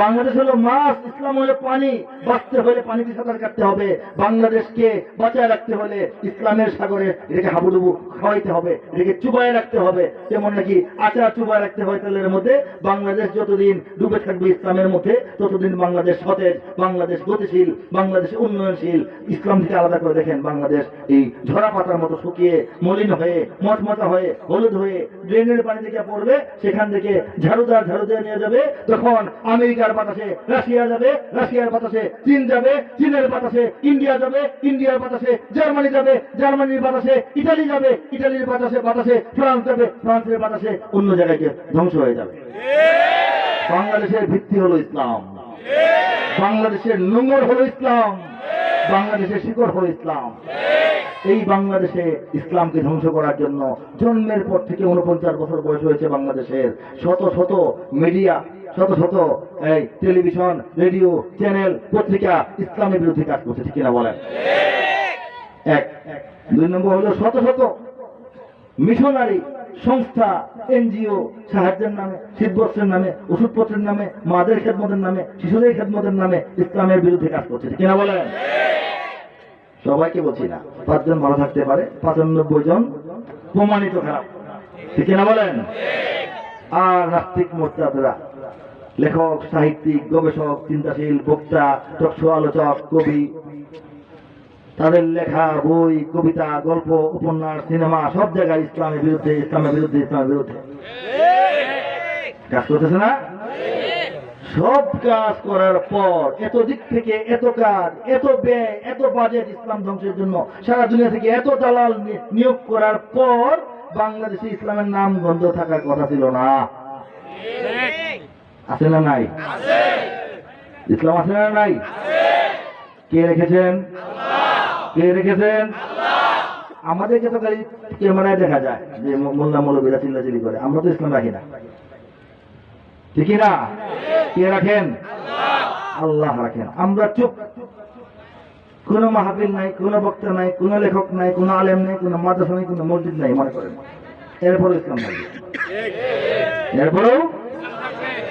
Speaker 1: বাংলাদেশ হলো মাছ, ইসলাম হলো পানি। বাঁচতে হলে পানিতে সাঁতার কাটতে হবে। বাংলাদেশকে বাঁচায় রাখতে হলে ইসলামের সাগরে এটাকে হাবুডুবু খাওয়াইতে হবে, এটাকে চুবায় রাখতে হবে। যেমন নাকি আচার চুবায় রাখতে হয় তেলের মধ্যে। বাংলাদেশ যতদিন ডুবে থাকবে ইসলামের মধ্যে, ততদিন বাংলাদেশ সতেজ, বাংলাদেশ গতিশীল, বাংলাদেশ উন্নয়নশীল। ইসলাম থেকে আলাদা করে দেখেন বাংলাদেশ এই ঝরা পাতার মতো শুকিয়ে মলিন হয়ে, মচমচা হয়ে, হলুদ হয়ে ড্রেনের পানি থেকে পড়বে, সেখান থেকে ঝাড়ুদার ঝাড়ু দিয়ে নিয়ে যাবে। তখন আমেরিকার বাতাসে রাশিয়া যাবে, রাশিয়ার বাতাসে চীন যাবে, চীনের বাতাসে ইন্ডিয়া যাবে, ইন্ডিয়ার বাতাসে জার্মানি যাবে, জার্মানির বাতাসে ইটালি যাবে, ইটালির বাতাসে ফ্রান্স যাবে, ফ্রান্সের বাতাসে অন্য জায়গায় ধ্বংস হয়ে যাবে। বাংলাদেশের ভিত্তি হলো ইসলাম, বাংলাদেশের নোঙর হলো ইসলাম, বাংলাদেশের শিকড় হলো ইসলাম। এই বাংলাদেশে ইসলামকে ধ্বংস করার জন্য জন্মের পর থেকে 49 বছর বয়স হয়েছে বাংলাদেশের শত শত মিডিয়া, শত শত এই টেলিভিশন, রেডিও, চ্যানেল, পত্রিকা ইসলামের বিরুদ্ধে কাজ করছে, ঠিক কিনা বলেন? এক। 2 নম্বর হলো শত শত মিশনারি সংস্থা, এনজিও সাহায্যের নামে, শীতবস্ত্রের নামে, ওষুধপত্রের নামে, মাদের খেদমতের নামে, শিশুদের খেদমতের নামে ইসলামের বিরুদ্ধে কাজ করছে, ঠিক কিনা বলেন? সবাইকে বলছি না, 5 জন ভালো থাকতে পারে, 95 জন প্রমাণিত খারাপ, ঠিক কিনা বলেন? আর নাস্তিক মোর্তাদরা, লেখক, সাহিত্যিক, গবেষক, চিন্তাশীল, বক্তা, টকশো আলোচক, কবি, তাদের লেখা বই, কবিতা, গল্প, উপন্যাস, সিনেমা সব জায়গায় ইসলামের বিরুদ্ধে, ইসলামের বিরুদ্ধে, ইসলামের বিরুদ্ধে কাজ করতেছে না? সব কাজ করার পর, এত দিক থেকে এত কাজ, এত ব্যয়, এত বাজেট ইসলাম ধ্বংসের জন্য সারা দুনিয়া থেকে এত দালাল নিয়োগ করার পর বাংলাদেশে ইসলামের নাম গন্ধ থাকার কথা ছিল না। আছে না নাই? ইসলাম আছে না নাই? কে রেখেছেন? কে রেখেছেন? আমাদেরকে তো খালি ক্যামেরায় দেখা যায় যে মোল্লা মৌলবীরা চিল্লাচিল্লি করে, আমরা তো ইসলাম রাখি না, ঠিক না? কে রাখেন? আল্লাহ রাখেন। আমরা চুপ, কোন মাহফিল নাই, কোন বক্তা নাই, কোন লেখক নাই, কোন আলেম নাই, কোন মাদ্রাসা নাই, কোন মসজিদ নাই, মনে করেন এরপরে ইসলাম থাকবে। এরপরেও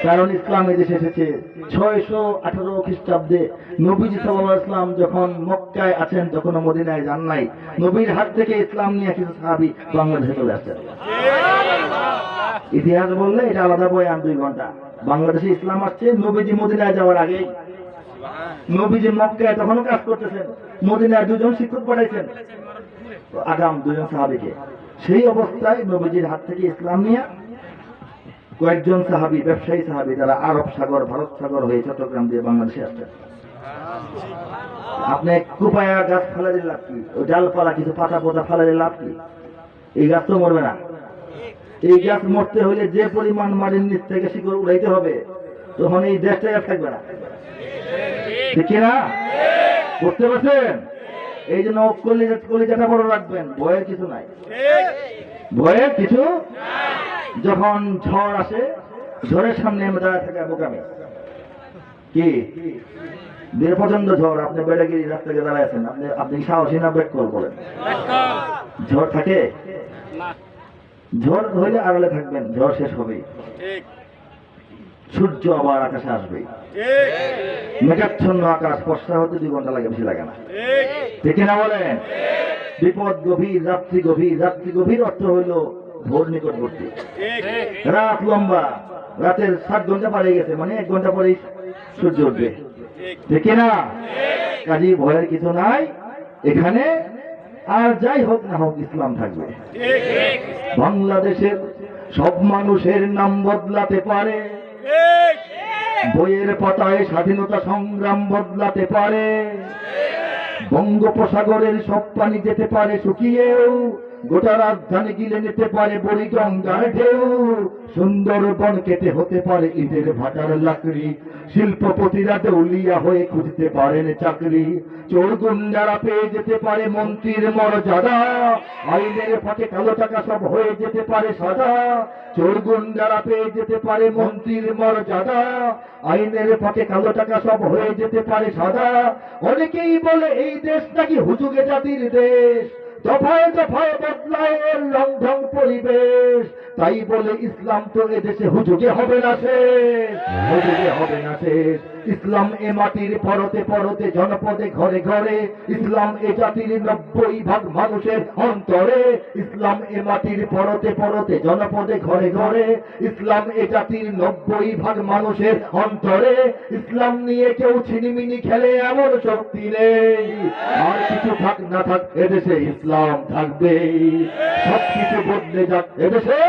Speaker 1: কারণ ইসলাম এই দেশে এসেছে 618 খ্রিস্টাব্দে। নবীজি সাল্লাল্লাহু আলাইহি ওয়াসাল্লাম যখন মক্কায় আছেন তখন মদিনায় যান নাই। নবীর হাত থেকে ইসলাম নিয়ে কিছু সাহাবী বাংলাদেশে চলে আসছেন। ইতিহাস বললে এটা আলাদা বয়ান, 2 ঘন্টা। বাংলাদেশে ইসলাম আসছে নবীজি মদিনায় যাওয়ার আগেই। নবীজি মক্কায় তখনও কাজ করতেছেন, মদিনায় 2 জন শিক্ষক পাঠাইছেন আগাম 2 জন সাহাবীকে। সেই অবস্থায় নবীজির হাত থেকে ইসলাম নিয়ে কয়েকজন সাহাবী, ব্যবসায়ী সাহাবী, তারা আরব সাগর, ভারত সাগর হয়ে চট্টগ্রাম দিয়ে বাংলাদেশে আসছেন। আপনি কুপায়া গাছ ফেলে লাভ কি? ওই ডালপালা কিছু পাতা পোতা ফেলে লাভ কি? এই গাছ তো মরবে না। এই গাছ মরতে হলে যে পরিমাণ মাটির নিচ থেকে শিকড় উড়াইতে হবে, তখন এই দেশটা আর থাকবে না, ঠিক না? বুঝতে পারছেন? এই জন্য কলিজাটা বড় রাখবেন, ভয়ের কিছু নাই, ভয়ের কিছু। যখন ঝড় আসে, ঝড়ের সামনে আমরা দাঁড়ায় থাকা বোকামি, কি বের প্রচন্ড ঝড়, আপনি বেড়াগিরি রাস্তাকে দাঁড়ায় আছেন, আপনি সাহসী না ব্যাক কল বলেন? ঝড় থাকে, ঝড় হইলে আড়ালে থাকবেন, ঝড় শেষ হবেই, সূর্য আবার আকাশে আসবে, মেঘাচ্ছন্ন আকাশ, বর্ষা হতে 2 ঘন্টা লাগে, বেশি লাগে না, ঠিক না বলেন? বিপদ গভীর, রাত্রি গভীর, রাত্রি গভীর অর্থ হইল ভোর নিকটবর্তী, রাত লম্বা, রাতের 7 ঘন্টা পারে গেছে, মানে 1 ঘন্টা পরেই সূর্য উঠবে, ঠিক না? কাজী ভয়ের কিছু নাই এখানে, আর যাই হোক না হোক ইসলাম থাকবে। বাংলাদেশের সব মানুষের নাম বদলাতে পারে, বইয়ের পাতায় স্বাধীনতা সংগ্রাম বদলাতে পারে, বঙ্গোপসাগরের সব পানি যেতে পারে শুকিয়েও, গোটা রাজধানী গিলে নিতে পারে বুড়িগঙ্গার ঢেউ, সুন্দরবন কেটে হতে পারে ইটের ভাটার লাকড়ি, শিল্পপতিরা দেউলিয়া হয়ে খুঁজতে পারেন চাকরি, চোর গুন্ডারা পেয়ে যেতে পারে মন্ত্রীর মর্যাদা, আইনের ফাঁকে কালো টাকা সব হয়ে যেতে পারে সাদা, চোর গুন্ডারা পেয়ে যেতে পারে মন্ত্রীর মর্যাদা, আইনের ফাঁকে কালো টাকা সব হয়ে যেতে পারে সাদা। অনেকেই বলে এই দেশ নাকি হুজুগে জাতির দেশ, দফায় দফায় বদলায় এর রংঢং পরিবেশ, তাই বলে ইসলাম তো এদেশে হুজুগে হবে না শেষ, হুজুগে হবে না শেষ। ইসলাম এ মাটির পরতে পরতে জনপদে ঘরে ঘরে, ইসলাম এ জাতির 90% মানুষের অন্তরে, ইসলাম এ মাটির পরতে পরতে জনপদে ঘরে ঘরে, ইসলাম এ জাতির 90% মানুষের অন্তরে, ইসলাম নিয়ে কেউ ছিনিমিনি খেলে এমন শক্তি নেই, আর কিছু থাক না থাক এদেশে ইসলাম থাকবে, সবকিছু বদলে যাক এদেশে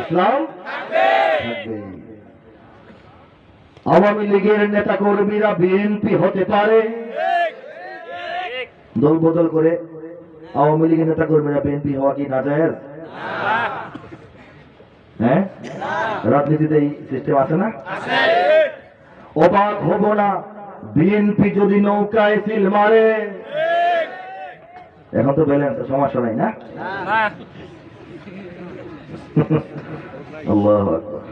Speaker 1: ইসলাম থাকবে। আওয়ামী লীগের নেতা কর্মীরা বিএনপি হতে পারে, দল বদল করে আওয়ামী লীগের নেতা কর্মীরা বিএনপি হওয়া কি নাজায়েজ? হ্যাঁ, রাজনীতিতে এই সিস্টেম আছে না? অবাক হব না বিএনপি যদি নৌকায় সিল মারে, এখন তো ব্যালেন্স, সমস্যা নাই না? আল্লাহু আকবার।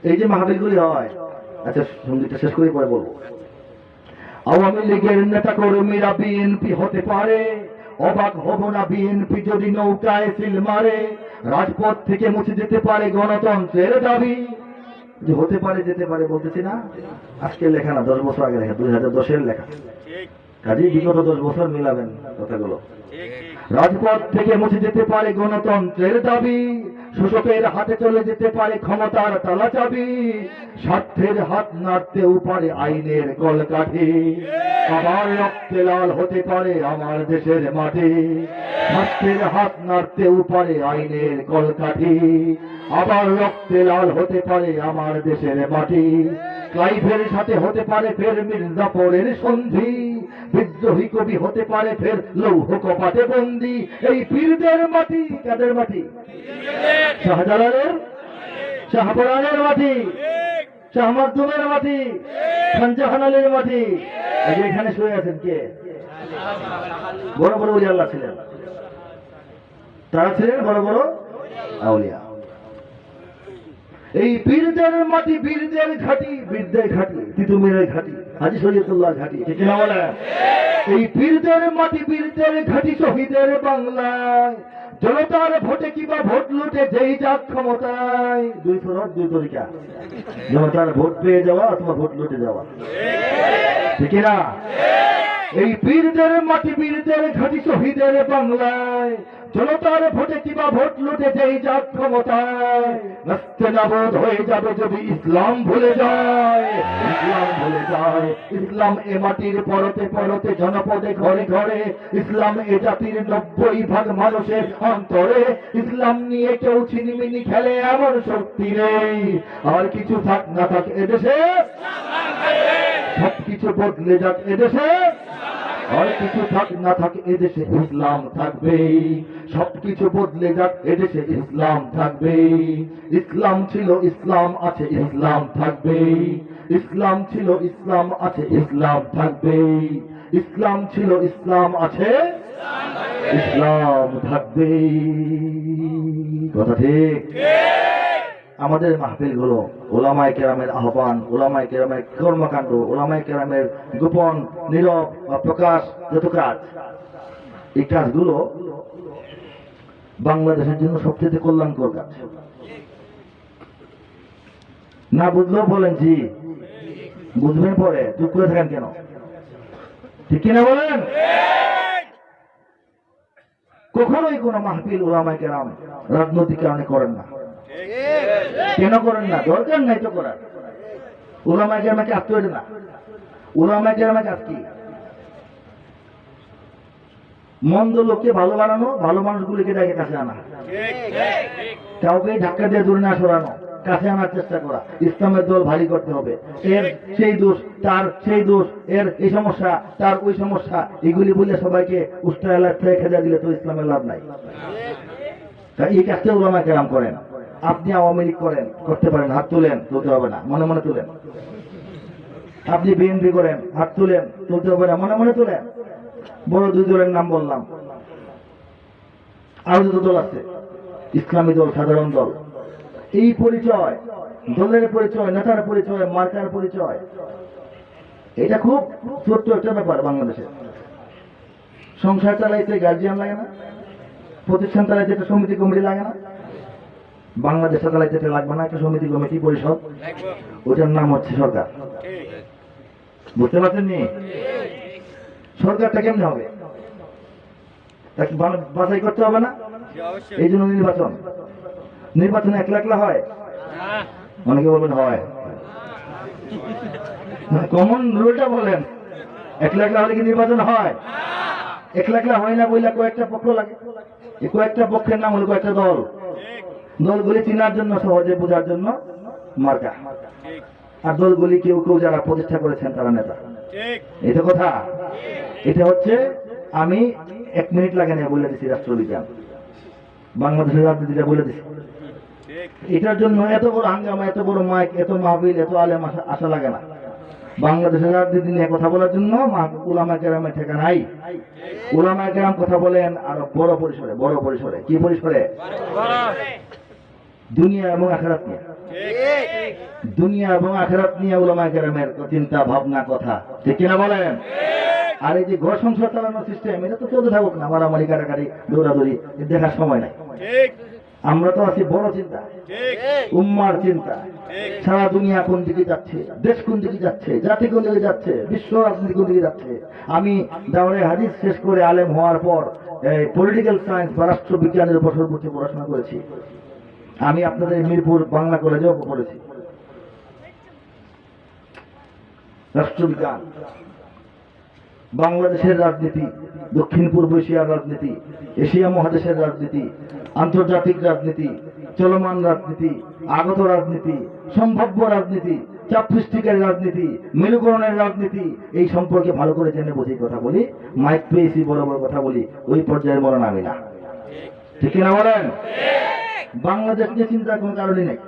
Speaker 1: এই যে মাহফিলগুলি হয়, আচ্ছা সঙ্গীতটা শেষ করে পরে বলবো। আওয়ামী লীগের নেতা কর্মীরা বিএনপি হতে পারে, অবাক হব না বিএনপি যদি নৌকায় সিল মারে, রাজপথ থেকে মুছে যেতে পারে গণতন্ত্রের দাবি, যে হতে পারে যেতে পারে বলতেছি না, আজকের লেখা না, 10 বছর আগে লেখা, 2010-এর লেখা, কাজেই বিগত 10 বছর মিলাবেন কথাগুলো। রাজপথ থেকে মুছে যেতে পারে গণতন্ত্রের দাবি, শোষকের হাতে চলে যেতে পারে ক্ষমতার তালা চাবি, স্বার্থের হাত নাড়তেও পারে আইনের কলকাঠি, আবার রক্তে লাল হতে পারে আমার দেশের মাটি, স্বার্থের হাত নাড়তেও পারে আইনের কলকাঠি, আবার রক্তে লাল হতে পারে আমার দেশের মাটি, ক্লাইভের সাথে হতে পারে ফের মির্জাফরের সন্ধি, বিদ্রোহী কবি হতে পারে ফের লৌহ কপাটে বন্দি, এই পীরদের মাটি কাদের মাটি? শাহজালালের, শাহপরানের মাটি, শাহ মাকদুমের মাটি, খানজাহান আলীর মাটি। এই যে এখানে শুয়ে আছেন কে? বড় বড় ওলি আল্লাহ ছিলেন, তারা ছিলেন বড় বড় আউলিয়া। এই বীরদের মাটি, বীরদের ঘাটি, বীরদের ঘাটি, তিতুমিরের ঘাটি, হাজী শরীয়তুল্লাহ ঘাটি, ঠিক না বলে? এই বীরদের মাটি, বীরদের ঘাটি, শহীদের বাংলায়, জনতার ভোটে কিবা ভোট লুটে যেই যাক ক্ষমতায়, 2 তরিকা, জনতার ভোট পেয়ে যাওয়া অথবা ভোট লুটে যাওয়া, ঠিক না? এই বীরদের মাটি, বীরদের ঘাটি, শহীদের বাংলায়, জনতার ভোটে কিবা ভোট লুটে যেই যাক ক্ষমতায়, নাস্তেনাবুদ হয়ে যাবে যদি ইসলাম ভুলে যায়, ইসলাম ভুলে যায়। ইসলাম এ মাটির পরতে পরতে জনপদে ঘরে ঘরে, ইসলাম এ জাতির 90% মানুষের অন্তরে, ইসলাম নিয়ে কেউ ছিনিমিনি খেলে এমন শক্তি নেই, আর কিছু থাক না থাক এদেশে সবকিছু বদলে যাক এদেশে, আর কিছু থাক না থাক এদেশে ইসলাম থাকবে, সবকিছু বদলে যাক এদেশে ইসলাম থাকবে। ইসলাম ছিল, ইসলাম আছে, ইসলাম থাকবে, ইসলাম ছিল, ইসলাম আছে, ইসলাম থাকবে, ইসলাম ছিল, ইসলাম আছে, ইসলাম থাকবে। কথা ঠিক। আমাদের মাহফিল গুলো ওলামায়ে কেরামের আহ্বান, ওলামায়ে কেরামের কর্মকাণ্ড, ওলামায়ে কেরামের গোপন নীরব বা প্রকাশ যত কাজ, এই কাজগুলো বাংলাদেশের জন্য সবচেয়ে কল্যাণকর কাজ। না বুঝলেও বলেন জি, বুঝবেন পরে, চুপ করে থাকেন কেন? ঠিক কিনা বলেন? কখনোই কোন মাহফিল ওলামায়ে কেরাম রাজনৈতিক কারণে করেন না। কেন করেন না? দরকার নাই তো করার। ওলামায়ে কেরামের কাজ তো এটা না। ওলামায়ে কেরামের কাজ কি? মন্দ লোককে ভালো বানানো, ভালো মানুষগুলিকে ডেকে কাছে আনা, কাউকে ধাক্কা দিয়ে দূরে না সরানো, কাছে আনার চেষ্টা করা। ইসলামের দল ভারী করতে হবে। এর সেই দোষ, তার সেই দোষ, এর এই সমস্যা, তার ওই সমস্যা, এগুলি বলে সবাইকে উষ্টা এলাকা থেকে খেদা দিলে তো ইসলামের লাভ নাই। তাই এই কাজটা ওলামায়ে কেরাম করেন। আপনি আওয়ামী লীগ করেন, করতে পারেন, হাত তুলেন, তুলতে হবে না, মনে মনে তুলেন। আপনি বিএনপি করেন, হাত তুলেন, তুলতে হবে না, মনে মনে তুলেন। বড় দুই দলের নাম বললাম, আরো দুটো দল আছে, ইসলামী দল, সাধারণ দল। এই পরিচয়, দলের পরিচয়, নেতার পরিচয়, মার্কার পরিচয়, এটা খুব ছোট্ট একটা ব্যাপার বাংলাদেশে। সংসার চালাইতে গার্জিয়ান লাগে না, প্রতিষ্ঠান চালাইতে একটা সমিতি কমিটি লাগে না, বাংলাদেশে চালাইতে এটা লাগবে না, একটা সমিতি কমিটি পরিষদ, ওটার নাম হচ্ছে সরকার। বুঝতে পারছেন নি? সরকারটা কেমনে হবে? তাকে বাছাই করতে হবে না? এই জন্য নির্বাচন। নির্বাচনে একলা একলা হয়? অনেকে বলবেন হয়। কমন রুলটা বলেন, একলা একলা হলে কি নির্বাচন হয়? একলা একলা হয় না বইলা কয়েকটা পক্ষ লাগে। এই কয়েকটা পক্ষের নাম হলো কয়েকটা দল। দলগুলি চিনার জন্য, সহজে বোঝার জন্য মার্কা। আর দলগুলি কেউ কেউ যারা প্রতিষ্ঠা করেছেন তারা নেতা। এটা কথা। এটা হচ্ছে, আমি 1 মিনিট লাগে না বলে দিচ্ছি, রাষ্ট্রবিজ্ঞান, বাংলাদেশের রাজনীতিটা বলে দিচ্ছি। এটার জন্য এত বড় হাঙ্গামা, এত বড় মাইক, এত মাহফিল, এত আলেম আসা লাগে না। বাংলাদেশের রাজনীতি নিয়ে কথা বলার জন্য উলামায়ে কেরামের ঠেকা নাই। উলামায়ে কেরাম কথা বলেন আরো বড় পরিসরে, বড় পরিসরে। কি পরিসরে? দুনিয়া এবং আখিরাত নিয়ে। দুনিয়া এবং আখিরাত নিয়ে উলামায়ে কেরামের চিন্তা ভাবনা কথা, ঠিক কিনা বলেন? আর এই যে ঘর সংসার চালানোর সিস্টেম, এটা তো চলতে থাকুক না, মারামারি কাটাকাটি দৌড়াদৌড়ি, দেখার সময় নাই। আমরা তো আছি বড় চিন্তা, উম্মার চিন্তা। সারা দুনিয়া কোন দিকে যাচ্ছে, দেশ কোন দিকে যাচ্ছে, জাতি কোন দিকে যাচ্ছে, বিশ্ব রাজনীতি কোন দিকে যাচ্ছে। আমি দাওরে হাদিস শেষ করে আলেম হওয়ার পর পলিটিক্যাল সায়েন্স বা রাষ্ট্রবিজ্ঞানের উপর সর্বোচ্চ পড়াশোনা করেছি। আমি আপনাদের মিরপুর বাংলা কলেজেও পড়েছি রাষ্ট্রবিজ্ঞান। বাংলাদেশের রাজনীতি, দক্ষিণ পূর্ব এশিয়ার রাজনীতি, এশিয়া মহাদেশের রাজনীতি, আন্তর্জাতিক রাজনীতি, চলমান রাজনীতি, আগত রাজনীতি, সম্ভাব্য রাজনীতি, চাপ সৃষ্টিকারী রাজনীতি, মেরুকরণের রাজনীতি, এই সম্পর্কে ভালো করে জেনে বুঝে কথা বলি। মাইক পেয়েছি, বড় বড় কথা বলি, ওই পর্যায়ের মরণ আমি না। ঠিক কিনা বলেন? বাংলাদেশ নিয়ে চিন্তার কোনো কারণই নেই।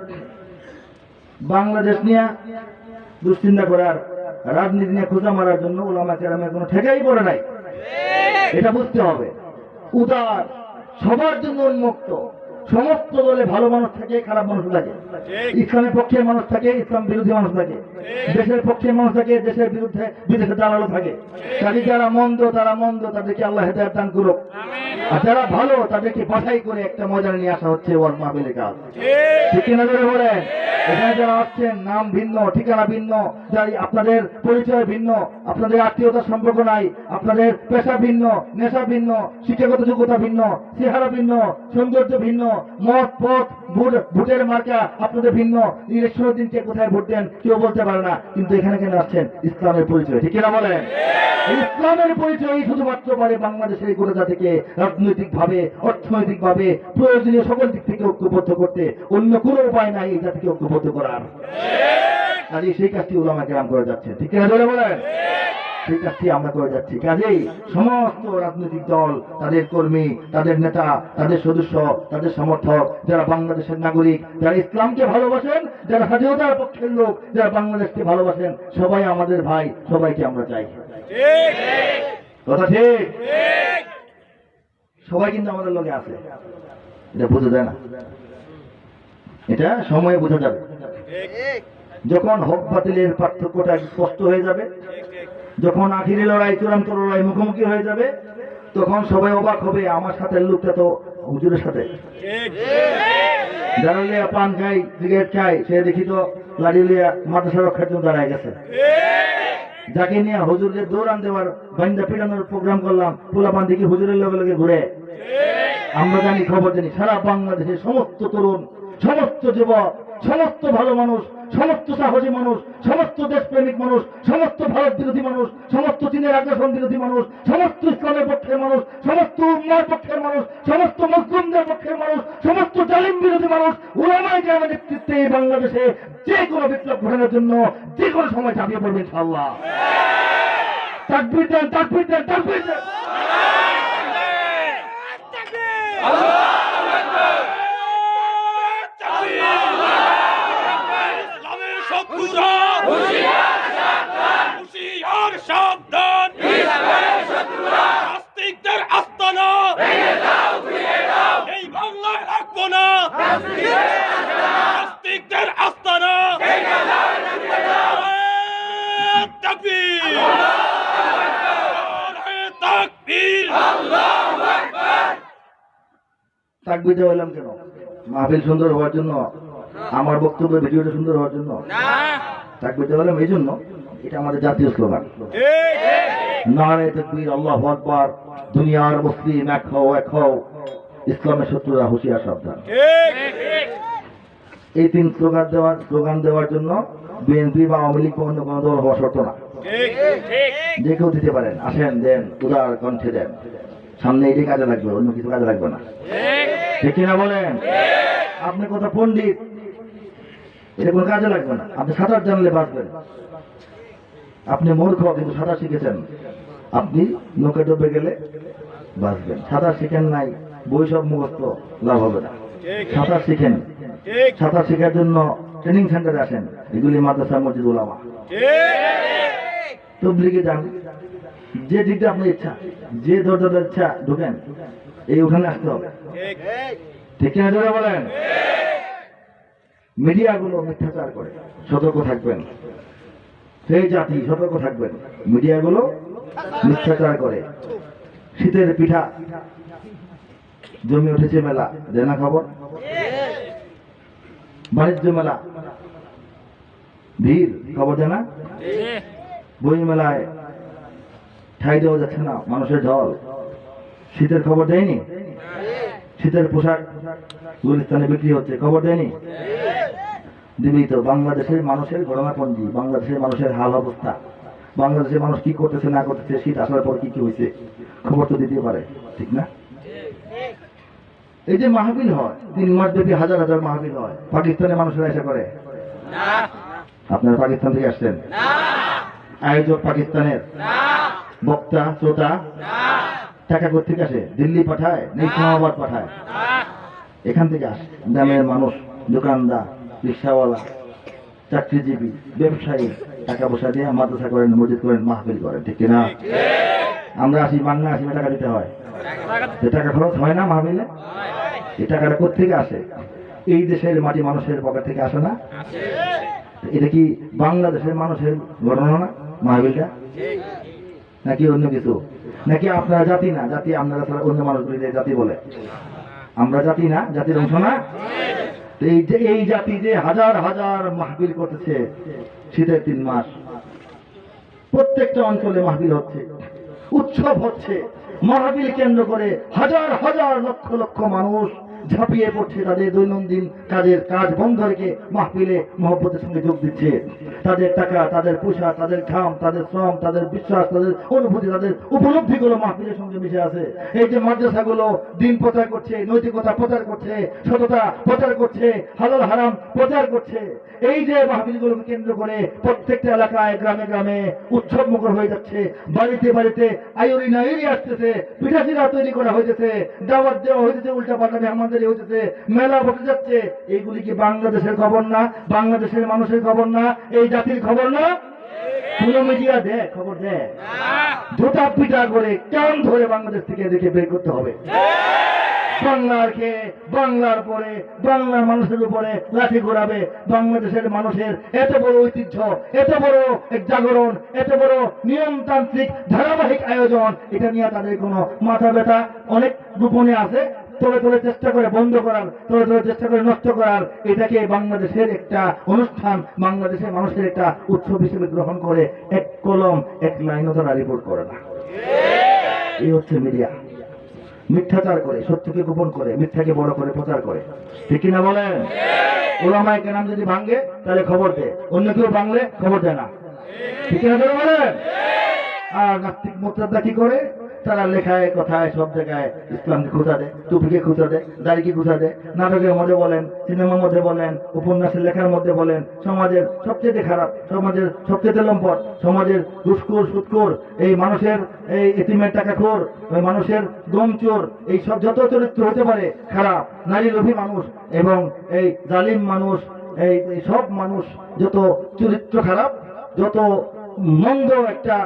Speaker 1: বাংলাদেশ নিয়ে দুশ্চিন্তা করার, রাজনীতি নিয়ে খোঁজা মারার জন্য উলামায়ে কেরামের কোনো ঠেকাই পড়ে নাই। এটা বুঝতে হবে। উদার, সবার জন্য উন্মুক্ত। সমস্ত দলে ভালো মানুষ থাকে, খারাপ মানুষ থাকে। ইসলামের পক্ষের মানুষ থাকে, ইসলাম বিরোধী মানুষ থাকে। দেশের পক্ষের মানুষ থাকে, দেশের বিরুদ্ধে বিদেশে দালালও থাকে। কাজে যারা মন্দ, তারা মন্দ, তাদেরকে আল্লাহ হেদায়েত দান করুক। আর যারা ভালো, তাদেরকে বাছাই করে একটা মজা নিয়ে আসা হচ্ছে ওয়াজ মাহফিলের কাজ। ঠিক কিনা ধরে বলেন? এখানে যারা আসছেন, নাম ভিন্ন, ঠিকানা ভিন্ন, যাই আপনাদের পরিচয় ভিন্ন, আপনাদের আত্মীয়তার সম্পর্ক নাই, আপনাদের পেশা ভিন্ন, নেশা ভিন্ন, শিক্ষাগত যোগ্যতা ভিন্ন, চেহারা ভিন্ন, সৌন্দর্য ভিন্ন, মত পথ ভোটের মার্কা আপনাদের ভিন্ন। ইলেকশনের দিন কে কোথায় ভোট দেন কেউ বলতে পারে না, কিন্তু এখানে কেন আসছেন? ইসলামের পরিচয়। ঠিক কিনা বলেন? ইসলামের পরিচয় শুধুমাত্র পারে বাংলাদেশের এই গোটা জাতিকে রাজনৈতিক ভাবে, অর্থনৈতিক ভাবে, প্রয়োজনীয় সকল দিক থেকে ঐক্যবদ্ধ করতে। অন্য কোনো উপায় নাই এই জাতিকে ঐক্যবদ্ধ করার। কাজে সেই কাজটি উলামায়ে কেরাম করে যাচ্ছে। ঠিক কিনা ধরে বলেন? সেই কাজটি আমরা করে যাচ্ছি। কাজেই সমস্ত রাজনৈতিক দল, তাদের কর্মী, তাদের নেতা, তাদের সদস্য, তাদের সমর্থক, যারা বাংলাদেশের নাগরিক, যারা ইসলামকে ভালোবাসেন, যারা স্বাধীনতার পক্ষের লোক, যারা বাংলাদেশকে ভালোবাসেন, সবাই আমাদের ভাই, সবাইকে আমরা চাই। কথা ঠিক? সবাই কিন্তু আমাদের লগে আছে, এটা বোঝা যায় না, এটা সময়ে বোঝা যাবে। যখন হক বাতিলের পার্থক্যটা স্পষ্ট হয়ে যাবে, যখন আখিরি লড়াই চূড়ান্ত লড়াই মুখোমুখি হয়ে যাবে, তখন সবাই অবাক হবে, আমার সাথে লোকটা তো হুজুরের সাথে। যারা লিয়া পান খাই সিগারেট খাই সে দেখি তো লাড়ি লিয়া মাদ্রাসা রক্ষার জন্য দাঁড়ায় গেছে। যাকে নিয়ে হুজুরকে দৌড়ান দেওয়ার বান্দা পিটানোর প্রোগ্রাম করলাম, পোলাপান দিকে হুজুরের লগে লগে ঘুরে। আমরা জানি, খবর জানি, সারা বাংলাদেশের সমস্ত তরুণ, সমস্ত যুবক, সমস্ত ভালো মানুষ, সমস্ত সাহসী মানুষ, সমস্ত দেশপ্রেমিক মানুষ, সমস্ত ভারত বিরোধী মানুষ, সমস্ত চীনের আগ্রাসন বিরোধী মানুষ, সমস্ত ইসলামের পক্ষের মানুষ, সমস্ত উম্মার পক্ষের মানুষ, সমস্ত মুসলিমদের পক্ষের মানুষ, সমস্ত জালিম বিরোধী মানুষ, উলামায়ে কেরামের নেতৃত্বে এই বাংলাদেশে যে কোনো বিপ্লব ঘটানোর জন্য যে কোনো সময় ঝাঁপিয়ে পড়বে ইনশাআল্লাহ। তাকবীর দেন, তাকবীর দেন, তাকবীর দেন।
Speaker 2: ইসলামের শত্রুরা হুঁশিয়ার সাবধান, নাস্তিকদের আস্তানা এই বাংলায় রাখবো না, নাস্তিকদের আস্তানা। তাকবীর, তাকবীর।
Speaker 1: তাকবীর দেওয়ালাম কেন? মাহফিল সুন্দর হওয়ার জন্য? আমার বক্তব্য ভিডিওটা সুন্দর হওয়ার জন্য? তাকবীর দেওয়ালাম এই জন্য, এটা আমাদের জাতীয় স্লোগান। নারে তাকবীর, আল্লাহু আকবার, দুনিয়ার মুসলিম এক হও, এক হও, ইসলামের শত্রুরা হুঁশিয়ার সাবধান। এই তিন স্লোগান দেওয়ার জন্য বিএনপি বা আওয়ামী লীগ অন্য কোনো দল হওয়া শর্ত না। যে কেউ দিতে পারেন, আসেন, দেন, উদার কণ্ঠে দেন, সামনে এটাই কাজে লাগবে, অন্য কিছু কাজে লাগবে না। ঠিক কিনা বলেন? আপনি কত পণ্ডিত, এটা কোনো কাজে লাগবে না। আপনি সাঁতার জানলে বাঁচবেন। আপনি মূর্খ কিন্তু সাঁতার শিখেছেন, আপনি নৌকা ডুবে গেলে বাঁচবেন। সাঁতার শিখেন নাই, বই সব মুখস্থ, লাভ হবে না। সাঁতার শিখেন, সাঁতার শেখার জন্য ট্রেনিং সেন্টারে আসেন, এগুলি মাদ্রাসা, মসজিদ, উলামা। তবলিগে যান, যে দিকটা আপনার ইচ্ছা, যে দরজার ইচ্ছা ঢুকেন, এই উঠানে আসতে হবে। ঠিক কিনা জোরে বলেন? মিডিয়াগুলো মিথ্যাচার করে, সতর্ক থাকবেন। সেই জাতি সতর্ক থাকবেন, মিডিয়াগুলো মিথ্যাচার করে। শীতের পিঠা জমে উঠেছে মেলা, দেনা খবর? বাণিজ্য মেলা, ভিড়, খবর দেনা? বই মেলায় ঠাই দেওয়া যাচ্ছে না, মানুষের ঢল। শীতের খবর দেয়নি? শীতের পোশাক গুলিস্তানে বিক্রি হচ্ছে, খবর দেয়নি? দিবি তো। বাংলাদেশের মানুষের ঘটনাপঞ্জি, বাংলাদেশের মানুষের হাল অবস্থা, বাংলাদেশের মানুষ কি করতেছে না করতেছে, শীত আসার পর কি কি হয়েছে, খবর তো দিতে পারে, ঠিক না? এই যে মাহফিল হয়, 3 মাস ব্যাপী হাজার হাজার মাহফিল হয়, পাকিস্তানের মানুষেরা এসে করে? আপনারা পাকিস্তান থেকে আসছেন? আয়োজক পাকিস্তানের? বক্তা, শ্রোতা? টাকা কোথেকে আসে? দিল্লি পাঠায় না ইসলামাবাদ পাঠায়? এখান থেকে আসে। গ্রামের মানুষ, দোকানদার, রিক্সাওয়ালা, চাকরিজীবী, ব্যবসায়ী টাকা পয়সা দিয়ে মাদ্রাসা করেন, মসজিদ করেন, মাহফিল করেন, ঠিক কিনা? আমরা আসি, মান্না আসি, টাকা দিতে হয়, টাকা খরচ হয় না মাহফিলে? এই টাকাটা কোথেকে আসে? এই দেশের মাটি মানুষের পকেট থেকে আসে না? এটা কি বাংলাদেশের মানুষের ঘটনা না মাহফিলটা? নাকি অন্য কিছু? নাকি আপনারা জাতি না? জাতি আপনারা ছাড়া অন্য মানুষগুলি জাতি বলে? আমরা জাতি না? জাতির অংশ না? এই জাতি যে হাজার হাজার মাহফিল করতেছে শীতের 3 মাস, প্রত্যেকটা অঞ্চলে মাহফিল হচ্ছে, উৎসব হচ্ছে, মাহফিল কেন্দ্র করে হাজার হাজার লক্ষ লক্ষ মানুষ ঝাঁপিয়ে পড়ছে, তাদের দৈনন্দিন কাজ বন্ধ রেখে মাহফিলে মহব্বতের সঙ্গে যোগ দিচ্ছে। তাদের টাকা, তাদের পয়সা, তাদের ঘাম, তাদের শ্রম, তাদের বিশ্বাস, তাদের অনুভূতি, তাদের উপলব্ধিগুলো মাহফিলের সঙ্গে মিশে আছে। এই যে মাদ্রাসাগুলো দিন প্রচার করছে, নৈতিকতা প্রচার করছে, সততা প্রচার করছে, হালাল হারাম প্রচার করছে, এই যে মাহফিলগুলোকে কেন্দ্র করে প্রত্যেকটা এলাকায়, গ্রামে গ্রামে উৎসব মুখর হয়ে যাচ্ছে। বাড়িতে বাড়িতে আইরি নাইরি আসতেছে, পিঠাচিরা তৈরি করা হয়েছে, দাওয়াত দেওয়া হয়েছে, উল্টা পাল্টা মেহমানদারি হয়েছে, মেলা বসে যাচ্ছে। এইগুলি কি বাংলাদেশের খবর না? বাংলাদেশের মানুষের খবর না? এই জাতির খবর না? কোন মিডিয়া দেয় খবর দেয়? জুতা পিটা করে কান ধরে বাংলাদেশ থেকে এদেরকে বের করতে হবে। বাংলার খেয়ে বাংলার পরে বাংলার মানুষের উপরে লাঠি ঘোরাবে। বাংলাদেশের মানুষের এত বড় ঐতিহ্য, এত বড় এক জাগরণ, এত বড় নিয়মতান্ত্রিক ধারাবাহিক আয়োজন, এটা নিয়ে তাদের কোনো মাথা ব্যথা অনেক গোপনে আছে। তলে তলে চেষ্টা করে বন্ধ করার, তলে তলে চেষ্টা করে নষ্ট করার, এটাকে বাংলাদেশের একটা অনুষ্ঠান, বাংলাদেশের মানুষের একটা উৎসব হিসেবে গ্রহণ করে এক কলম এক লাইনও তারা রিপোর্ট করে না। এই হচ্ছে মিডিয়া। মিথ্যাচার করে, সত্যকে গোপন করে, মিথ্যাকে বড় করে প্রচার করে। ঠিক কিনা বলেন? ওলামায়ে কেরাম যদি ভাঙে তাহলে খবর দেয়, অন্য কেউ ভাঙলে খবর দেয় না। ঠিক কিনা ধরে বলেন? আর নাস্তিক মোর্চাদা কি করে? তারা লেখায় কথায় সব জায়গায় ইসলামকে খুঁজা দেয়, টুপিকে খুঁজা দেয়, দাড়িকে খুঁজা দেয়, নাটকের মধ্যে বলেন, সিনেমার মধ্যে বলেন, উপন্যাসের লেখার মধ্যে বলেন, সমাজের সবচেয়ে খারাপ, সমাজের সবচেয়ে লম্পট, সমাজের ঘুষখোর সুদখোর, এই মানুষের এই এতিমের টাকাখোর, ওই মানুষের গমচোর, এই সব যত চরিত্র হতে পারে খারাপ, নারী লোভী মানুষ এবং এই জালিম মানুষ, এই সব মানুষ যত চরিত্র খারাপ, যত মন্দ একটা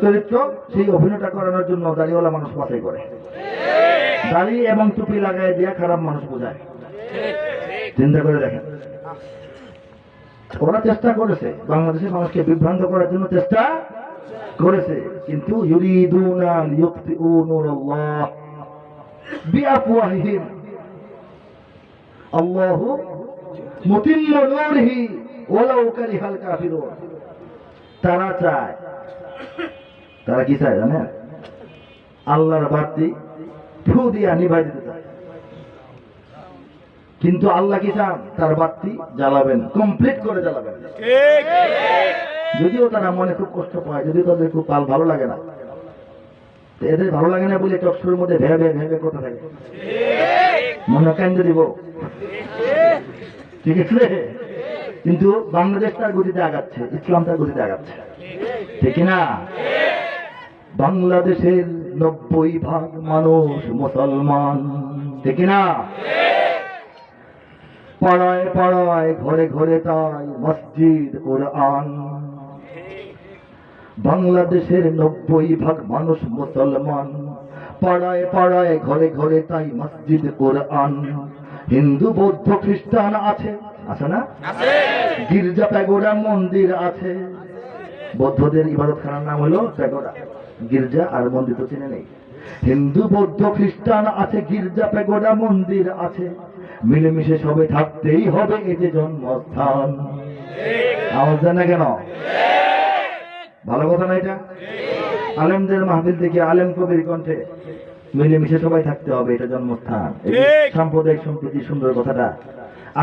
Speaker 1: চরিত্র, সেই অভিনয়টা করানোর জন্য দাড়িওয়ালা মানুষ বাছাই করে, দাড়ি এবং টুপি লাগাই দিয়ে খারাপ মানুষ বোঝায়। চিন্তা করে দেখেন, ওরা চেষ্টা করেছে বাংলাদেশের মানুষকে বিভ্রান্ত করার জন্য, চেষ্টা করেছে, কিন্তু ইউরিদুনা লিয়ুতফিউ নূরাল্লাহ বিআফওয়াহিহিম আল্লাহু মুতিম্মু নূরিহি ওয়ালাউ কারিহাল কাফিরুন। তারা চায়, তারা কি চায় জানেন? আল্লাহর বাতি ফু দিয়া নিভাই দিতে চায়, কিন্তু আল্লাহ কি চান? তার বাতি জ্বালাবেন, কমপ্লিট করে জ্বালাবেন। যদিও তারা মনে খুব কষ্ট পায়, যদিও তাদের খুব ভালো লাগে না, এদের ভালো লাগে না বলে টকশোর মধ্যে ভেবে ভেবে কথা থাকে, মনে কেন্দ্র দিব, ঠিক আছে? কিন্তু বাংলাদেশ তার গতিতে আগাচ্ছে, ইসলাম তার গতিতে আগাচ্ছে, ঠিক না? বাংলাদেশের 90% মানুষ মুসলমান, ঠিক না? পাড়ায় পাড়ায় ঘরে ঘরে তাই মসজিদ কোরআন। বাংলাদেশের 90% মানুষ মুসলমান, পাড়ায় পাড়ায় ঘরে ঘরে তাই মসজিদ কোরআন। হিন্দু বৌদ্ধ খ্রিস্টান আছে, আছে না? গির্জা প্যাগোডা মন্দির আছে। বৌদ্ধদের ইবাদতখানার নাম হলো প্যাগোডা, গির্জা আর মন্দির তো চিনে নেই। হিন্দু বৌদ্ধ খ্রিস্টান আছে, গির্জা প্যাগোডা মন্দির আছে, মিলেমিশে সবে থাকতেই হবে, এই যে জন্মস্থান। আওয়াজ দেয় না কেন? ভালো কথা না এটা? আলেমদের মাহফিল থেকে আলেম কবির কণ্ঠে মিলেমিশে সবাই থাকতে হবে, এটা জন্মস্থান। সাম্প্রদায়িক সম্প্রীতি, সুন্দর কথাটা।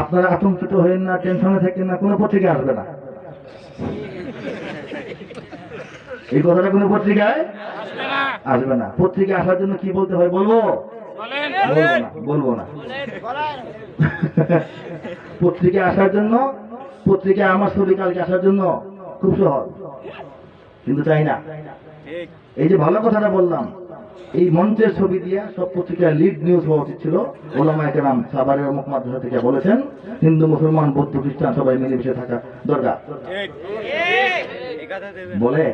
Speaker 1: আপনারা আতঙ্কিত হয়েন না, টেনশনে থাকেন না, কোনো পত্রিকা আসবে না, এই কথাটা কোনো পত্রিকায় আসবে না। পত্রিকা আসার জন্য কি বলতে হয় বলবো? বলবো না। পত্রিকা আসার জন্য, পত্রিকায় আমার ছবি কালকে আসার জন্য খুব সহজ, কিন্তু চাই না। এই যে ভালো কথাটা বললাম, এই মঞ্চের ছবি দিয়ে সব পত্রিকায় লিড নিউজ হওয়া উচিত ছিল। ওলামায়ে কেরাম সাভারের মুখ মাদ্রাসা থেকে বলেছেন, হিন্দু মুসলমান বৌদ্ধ খ্রিস্টান সবাই মিলেমিশে থাকা দরকার। বলে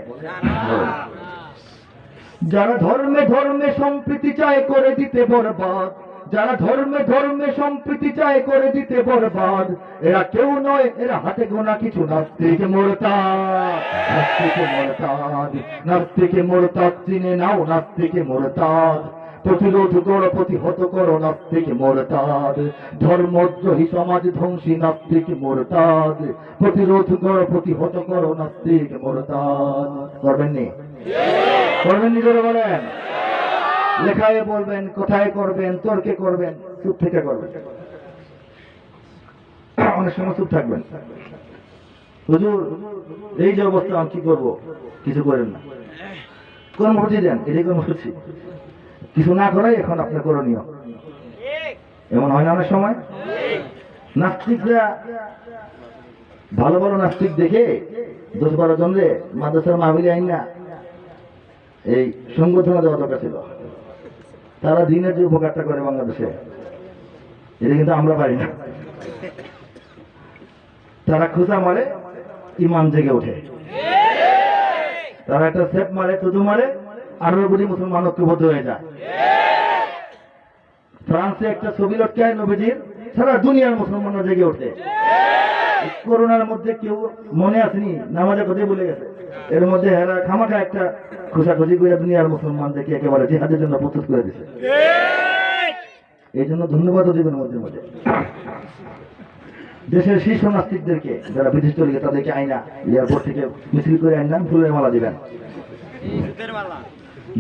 Speaker 1: যারা ধর্মে ধর্মে সম্প্রীতি চায় করে দিতে বরবাদ, যারা ধর্মে ধর্মে সম্প্রীতি চায় করে দিতে বরবাদ, এরা কেউ নয়, এরা হাতে গোনা কিছু নাস্তিক মুরতাদ। নাস্তিক মুরতাদ, নাস্তিক মুরতাদ চিনে নাও, নাস্তিক মুরতাদ। প্রতিরোধ করো, প্রতিহত করো নাস্তিক মুরতাদ। ধর্মদ্রোহী সমাজ ধ্বংসী নাস্তিক মুরতাদ। প্রতিরোধ করো, প্রতিহত করো নাস্তিক মুরতাদ। করবেন নি? করবেন নি করে বলেন? লেখায় বলবেন, কোথায় করবেন, তর্কে করবেন, চুপ থেকে করবেন। অনেক সময় চুপ থাকবেন, হুজুর এই যে অবস্থা আমি কি করবো? কিছু করেন না, কর্মসূচি দেন, এটাই কর্মসূচি। কিছু না করাই এখন আপনার করণীয়। এমন হয় না অনেক সময়? নাস্তিকরা ভালো ভালো নাস্তিক দেখে 10-12 জন রে মাদ্রাসার মাহফিলে আইন না এই সংগঠনে দেওয়া দরকার ছিল। তারা দিনের যে উপকারটা করে বাংলাদেশে, এটা কিন্তু আমরা পারি না। তারা খোঁজা মারে, ইমান জেগে ওঠে। তারা একটা সেপ মারে, থুতু মারে, 18 কোটি মুসলমান ঐক্যবদ্ধ হয়ে যায়। ফ্রান্সে একটা ছবি লটকায় নবীজির, সারা দুনিয়ার মুসলমানরা জেগে ওঠে। করোনার মধ্যে কেউ মনে আসেনি, নামাজে কথা বলে গেছে, এর মধ্যে হেরা খামাখা একটা খোঁজাখুঁজি করে দুনিয়ার মুসলমানদেরকে একেবারে জিহাদের জন্য প্রস্তুত করে দিছে। এই জন্য ধন্যবাদ জীবনের মধ্যে মধ্যে দেশের শীর্ষ নাস্তিকদেরকে, যারা বিদেশ চলে গেছে, তাদেরকে আইনা এয়ারপোর্ট থেকে মিছিল করে আইনা ফুলের মালা দিবেন।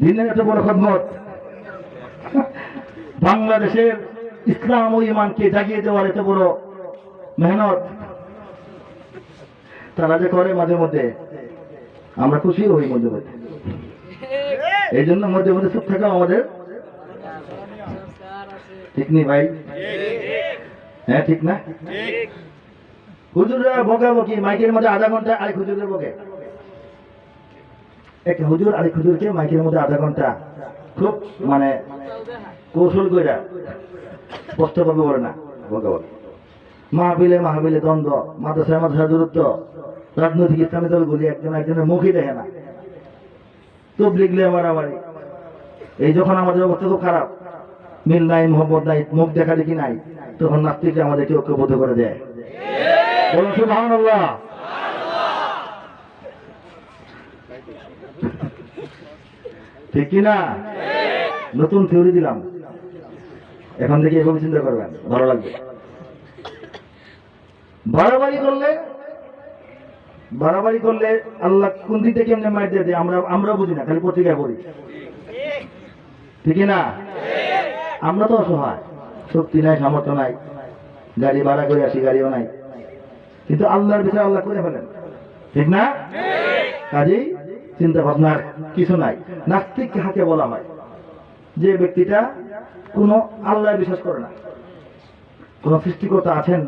Speaker 1: দিনের এত বড় খদমত, বাংলাদেশের ইসলাম ও ইমানকে জাগিয়ে দেওয়ার এত বড় মেহনত তারা যে করে, মাঝে মধ্যে আমরা খুশি হই মধ্যে মধ্যে। এই জন্য মধ্যে মধ্যে চুপ থাকা আমাদের ঠিক নেই ভাই, হ্যাঁ ঠিক না? হুজুররা বকাবকি মাইকের মধ্যে আধা ঘন্টা, আরেক হুজুরের বকে, এক হুজুর আরেক হুজুরকে মাইকের মধ্যে আধা ঘন্টা খুব মানে কৌশল করে স্পষ্টভাবে বলে না বকাবকি। মাহবিলে দ্বন্দ্ব, মাদ্রাসায় দূরত্ব, রাজনৈতিক ইসলামী দলগুলি একজন একজনের মুখই দেখে না, তবলিগলে মারামারি। এই যখন আমাদের অবস্থা খুব খারাপ, মিল নাই, মোহব্বত নাই, মুখ দেখা দেখি নাই, তখন নাস্তিকরা আমাদেরকে ঐক্যবদ্ধ করে দেয়। বলুন সুবহানাল্লাহ। ঠিক কিনা? নতুন থিওরি দিলাম, এখন থেকে এভাবে চিন্তা করবেন, ভালো লাগবে। বাড়াবাড়ি করলে আল্লাহ কোন দিক থেকে এমনি মার দিয়ে দেয় আমরা বুঝি না, খালি পত্রিকায় পড়ি। ঠিক না? আমরা তো অসহায়, শক্তি নাই, সামর্থ্য নাই, গাড়ি ভাড়া করে আসি, গাড়িও নাই, কিন্তু আল্লাহর বিচার আল্লাহ করে ফেলেন। ঠিক না? কাজেই চিন্তা ভাবনার কিছু নাই। নাস্তিক কাকে বলা হয়? যে ব্যক্তিটা কোনো আল্লাহ বিশ্বাস করে না, কোন সৃষ্টিকর্তা আছেন,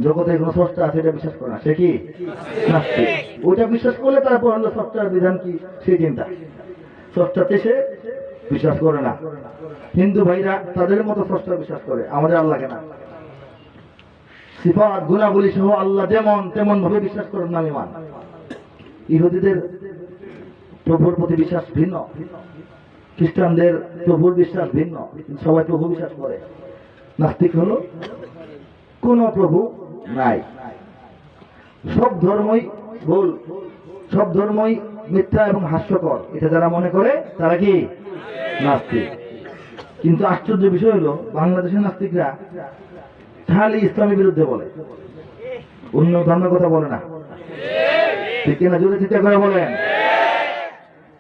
Speaker 1: জগতে কোনো স্রষ্টা আছে এটা বিশ্বাস করে না, সে কি নাস্তিক। ওইটা বিশ্বাস করলে তারপর হলো স্রষ্টার বিধান কি সেই চিন্তা, স্রষ্টাতে সে বিশ্বাস করে না। হিন্দু ভাইরা তাদের মতো স্রষ্টা বিশ্বাস করে, আমাদের আল্লাহকে না। সিফাত গুণাবলী সহ আল্লাহ যেমন তেমন ভাবে বিশ্বাস করেন না ইমান। ইহুদিদের প্রভুর প্রতি বিশ্বাস ভিন্ন, খ্রিস্টানদের প্রভুর বিশ্বাস ভিন্ন, সবাই প্রভু বিশ্বাস করে। নাস্তিক হলো কোন প্রভু নাই, সব ধর্মই ভুল, সব ধর্মই মিথ্যা এবং হাস্যকর, এটা যারা মনে করে তারা কি নাস্তিক। কিন্তু আশ্চর্য বিষয় হলো বাংলাদেশের নাস্তিকরা খালি ইসলামের বিরুদ্ধে বলে, অন্য ধর্মের কথা বলে না। ঠিক কিনা? জোরে চিন্তা করে বলেন।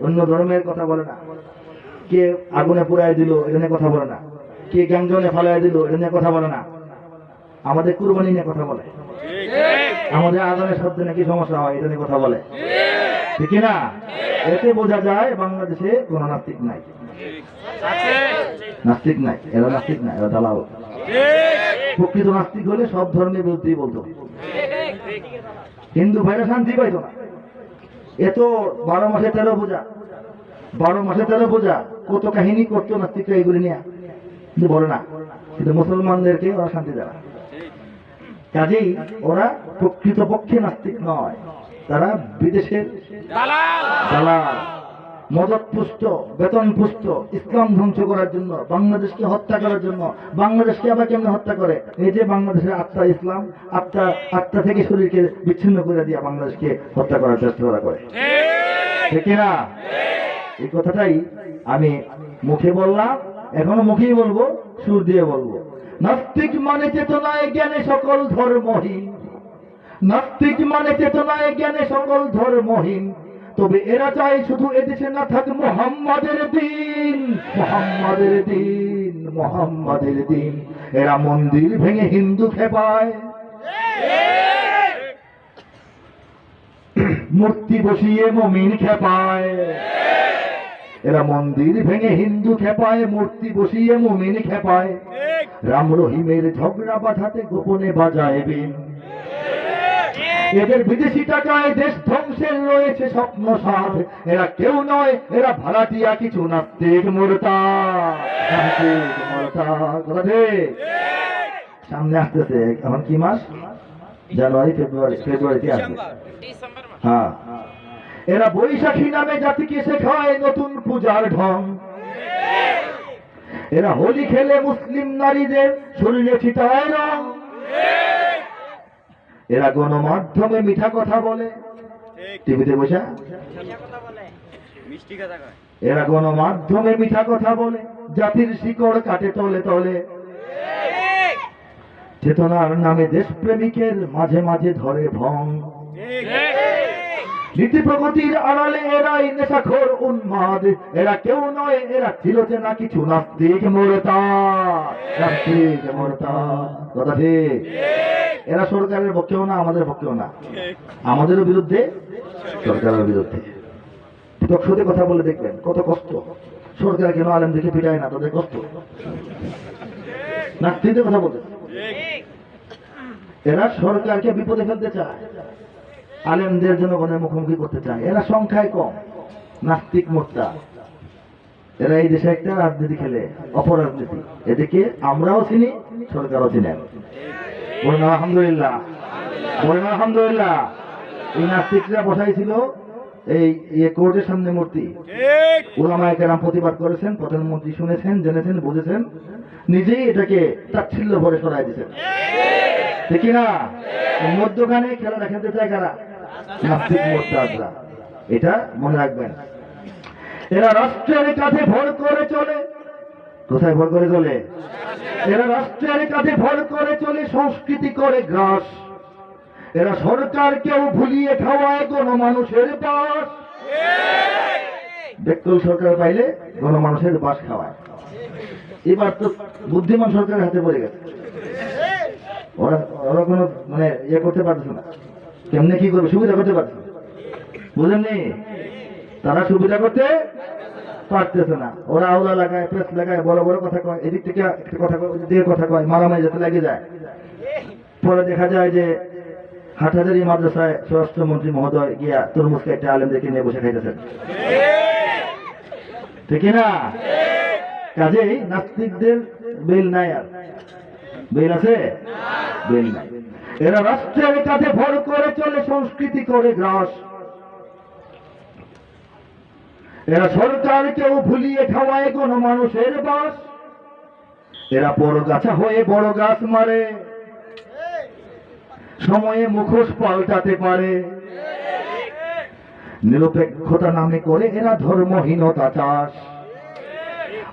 Speaker 1: অন্য ধর্মের কথা বলে না, কে আগুনে পুড়াই দিল এটা নিয়ে কথা বলে না, কে গ্যাংজনে ফালাই দিল এটা নিয়ে কথা বলে না, আমাদের কুরবানি নিয়ে কথা বলে, আমাদের আজানের শব্দে নাকি সমস্যা হয় এটা নিয়ে কথা বলে। ঠিক না? এতে বোঝা যায় বাংলাদেশে কোন নাস্তিক নাই, নাস্তিক নাই, এরা নাস্তিক নাই, এরা দালাল। প্রকৃত নাস্তিক হলে সব ধর্মের বিরুদ্ধেই বলতো। হিন্দু ভাইরা শান্তি পাইতো না, এত 12 মাসে 13 পূজা, 12 মাসে 13 পূজা, কত কাহিনী করতো নাস্তিকরা এগুলি নিয়ে, কিন্তু বলে না। কিন্তু মুসলমানদেরকে ওরা শান্তি দেয় না। কাজেই ওরা প্রকৃত পক্ষে নাস্তিক নয়, তারা বিদেশের দালাল, মদত পুষ্ট, বেতন পুষ্ট, ইসলাম ধ্বংস করার জন্য, বাংলাদেশকে হত্যা করার জন্য। বাংলাদেশকে আবার কেমন হত্যা করে? এই যে বাংলাদেশের আত্মা ইসলাম, আত্মা থেকে শরীরকে বিচ্ছিন্ন করে দিয়ে বাংলাদেশকে হত্যা করার চেষ্টা করা করে। ঠিক না? এই কথাটাই আমি মুখে বললাম, এখনো মুখেই বলবো, সুর দিয়ে বলবো। নাস্তিক মানে চেতনায় জ্ঞানে সকল ধর্মহীন, নাস্তিক মানে চেতনায় জ্ঞানে সকল ধর্মহীন, তবে এরা চায় শুধু এদেশে না থাক মুহাম্মাদের দিন, মুহাম্মাদের দিন, মুহাম্মাদের দিন। এরা মন্দির ভেঙে হিন্দু খেপায়, মূর্তি বসিয়ে মুমিন খেপায়। এরা মন্দির ভেঙে হিন্দু খেপায়, মূর্তি বসিয়ে মুমিন খেপায়। রাম রহিমের ঝগড়া বাঁধাতে গোপনে বাজায় বিন। এদের বিদেশি টাকায় দেশ ধ্বংসের রয়েছে স্বপ্ন সাধ। এরা কেউ নয়, এরা ভাড়াটিয়া কিছু নাস্তিক মুরতাদ, নাস্তিক মুরতাদ। কথা ঠিক? সামনে আসতেছে, এখন কি মাস? জানুয়ারি ফেব্রুয়ারিতে আসবে। হ্যাঁ, এরা বৈশাখী নামে জাতিকে শেখায় নতুন পূজার ঢং। এরা হোলি খেলে মুসলিম নারীদের শরীরে ছিটায় রং। এরা গণমাধ্যমে মিঠা কথা বলে, টিভিতে বসে এরা গণমাধ্যমে মিঠা কথা বলে, জাতির শিকড় কাটে তলে তলে। চেতনার নামে দেশপ্রেমিকের মাঝে মাঝে ধরে ভং। নীতি প্রগতির আড়ালে এরাই নেশাখোর উন্মাদ। এরা কেউ নয়, এরা ছিল যে না কিছু নাস্তিক মোরতাদ। নাস্তিক মোরতাদ, কথা ঠিক। এরা সরকারের পক্ষেও না, আমাদের পক্ষেও না, আমাদেরও বিরুদ্ধে, সরকারের বিরুদ্ধে। টকশোতে কথা বলে দেখবেন কত কষ্ট। সরকার কেন আলেমদেরকে পিটায় না, তাদের কষ্ট। নাস্তিকদের কথা বলতে, এরা সরকারকে বিপদে ফেলতে চায়, আলেমদের জনগণের মুখোমুখি করতে চায়। এরা সংখ্যায় কম, নাস্তিক মোর্চা। এরা এই দেশে একটা রাজনীতি খেলে, অপরাজনীতি। এদিকে আমরাও চিনি, সরকারও চিনেন। বলেন আলহামদুলিল্লাহ, বলেন আলহামদুলিল্লাহ। এই নাস্তিকরা বসাইছিল এই কোর্টের সামনে মূর্তি। উলামায়ে কেরাম প্রতিবাদ করেছেন, প্রধানমন্ত্রী শুনেছেন, জেনেছেন, বুঝেছেন, নিজেই এটাকে তাচ্ছিল্য ভরে সরাই দিয়েছেন, ঠিক না? মধ্যখানে খেলাটা খেলতে চায় কারা? নাস্তিক মোর্চাদরা। এটা মনে রাখবেন। এরা রাষ্ট্রের কাছে ভর করে চলে। কোথায় ভর করে চলে? এরা রাষ্ট্রের কাছে ভর করে চলে, সংস্কৃতি করে গ্রাস। এরা সরকারকেও ভুলিয়ে খাওয়ায় গণমানুষের বাস। বেকল সরকার পাইলে গণমানুষের বাস খাওয়ায়। এবার তো বুদ্ধিমান সরকারের হাতে পড়ে গেছে। ওরা ওরা কোনো মানে ইয়ে করতে পারতেছে না, কেমনে কি করবে, সুবিধা করতে পারছে, বুঝেননি? তারা সুবিধা করতে পারতেছে না। ওরা আওলা লাগায়, প্রেস লাগায়, বড় বড় কথা কয়, এদিক থেকে একটা কথা কয়, ওদিক থেকে কথা কয়, মারামারি যাতে লেগে যায়। পরে দেখা যায় যে হাটহাজারী মাদ্রাসায় স্বরাষ্ট্রমন্ত্রী মহোদয় গিয়া তরমুজকে একটা আলেমদেরকে নিয়ে বসে খাইতেছেন, ঠিক না? কাজেই নাস্তিকদের বেল নাই। আর বেল আছে? বেল নাই। এরা রাষ্ট্রের কাছে ভর করে চলে, সংস্কৃতি করে গ্রাস। এরা সরকারকেও ভুলিয়ে খাওয়ায় গণমানুষের বাস। এরা বড় গাছা হয়ে বড় গাছ মারে, সময়ে মুখোশ পাল্টাতে পারে। নিরপেক্ষতা নামে করে এরা ধর্মহীনতা চাষ।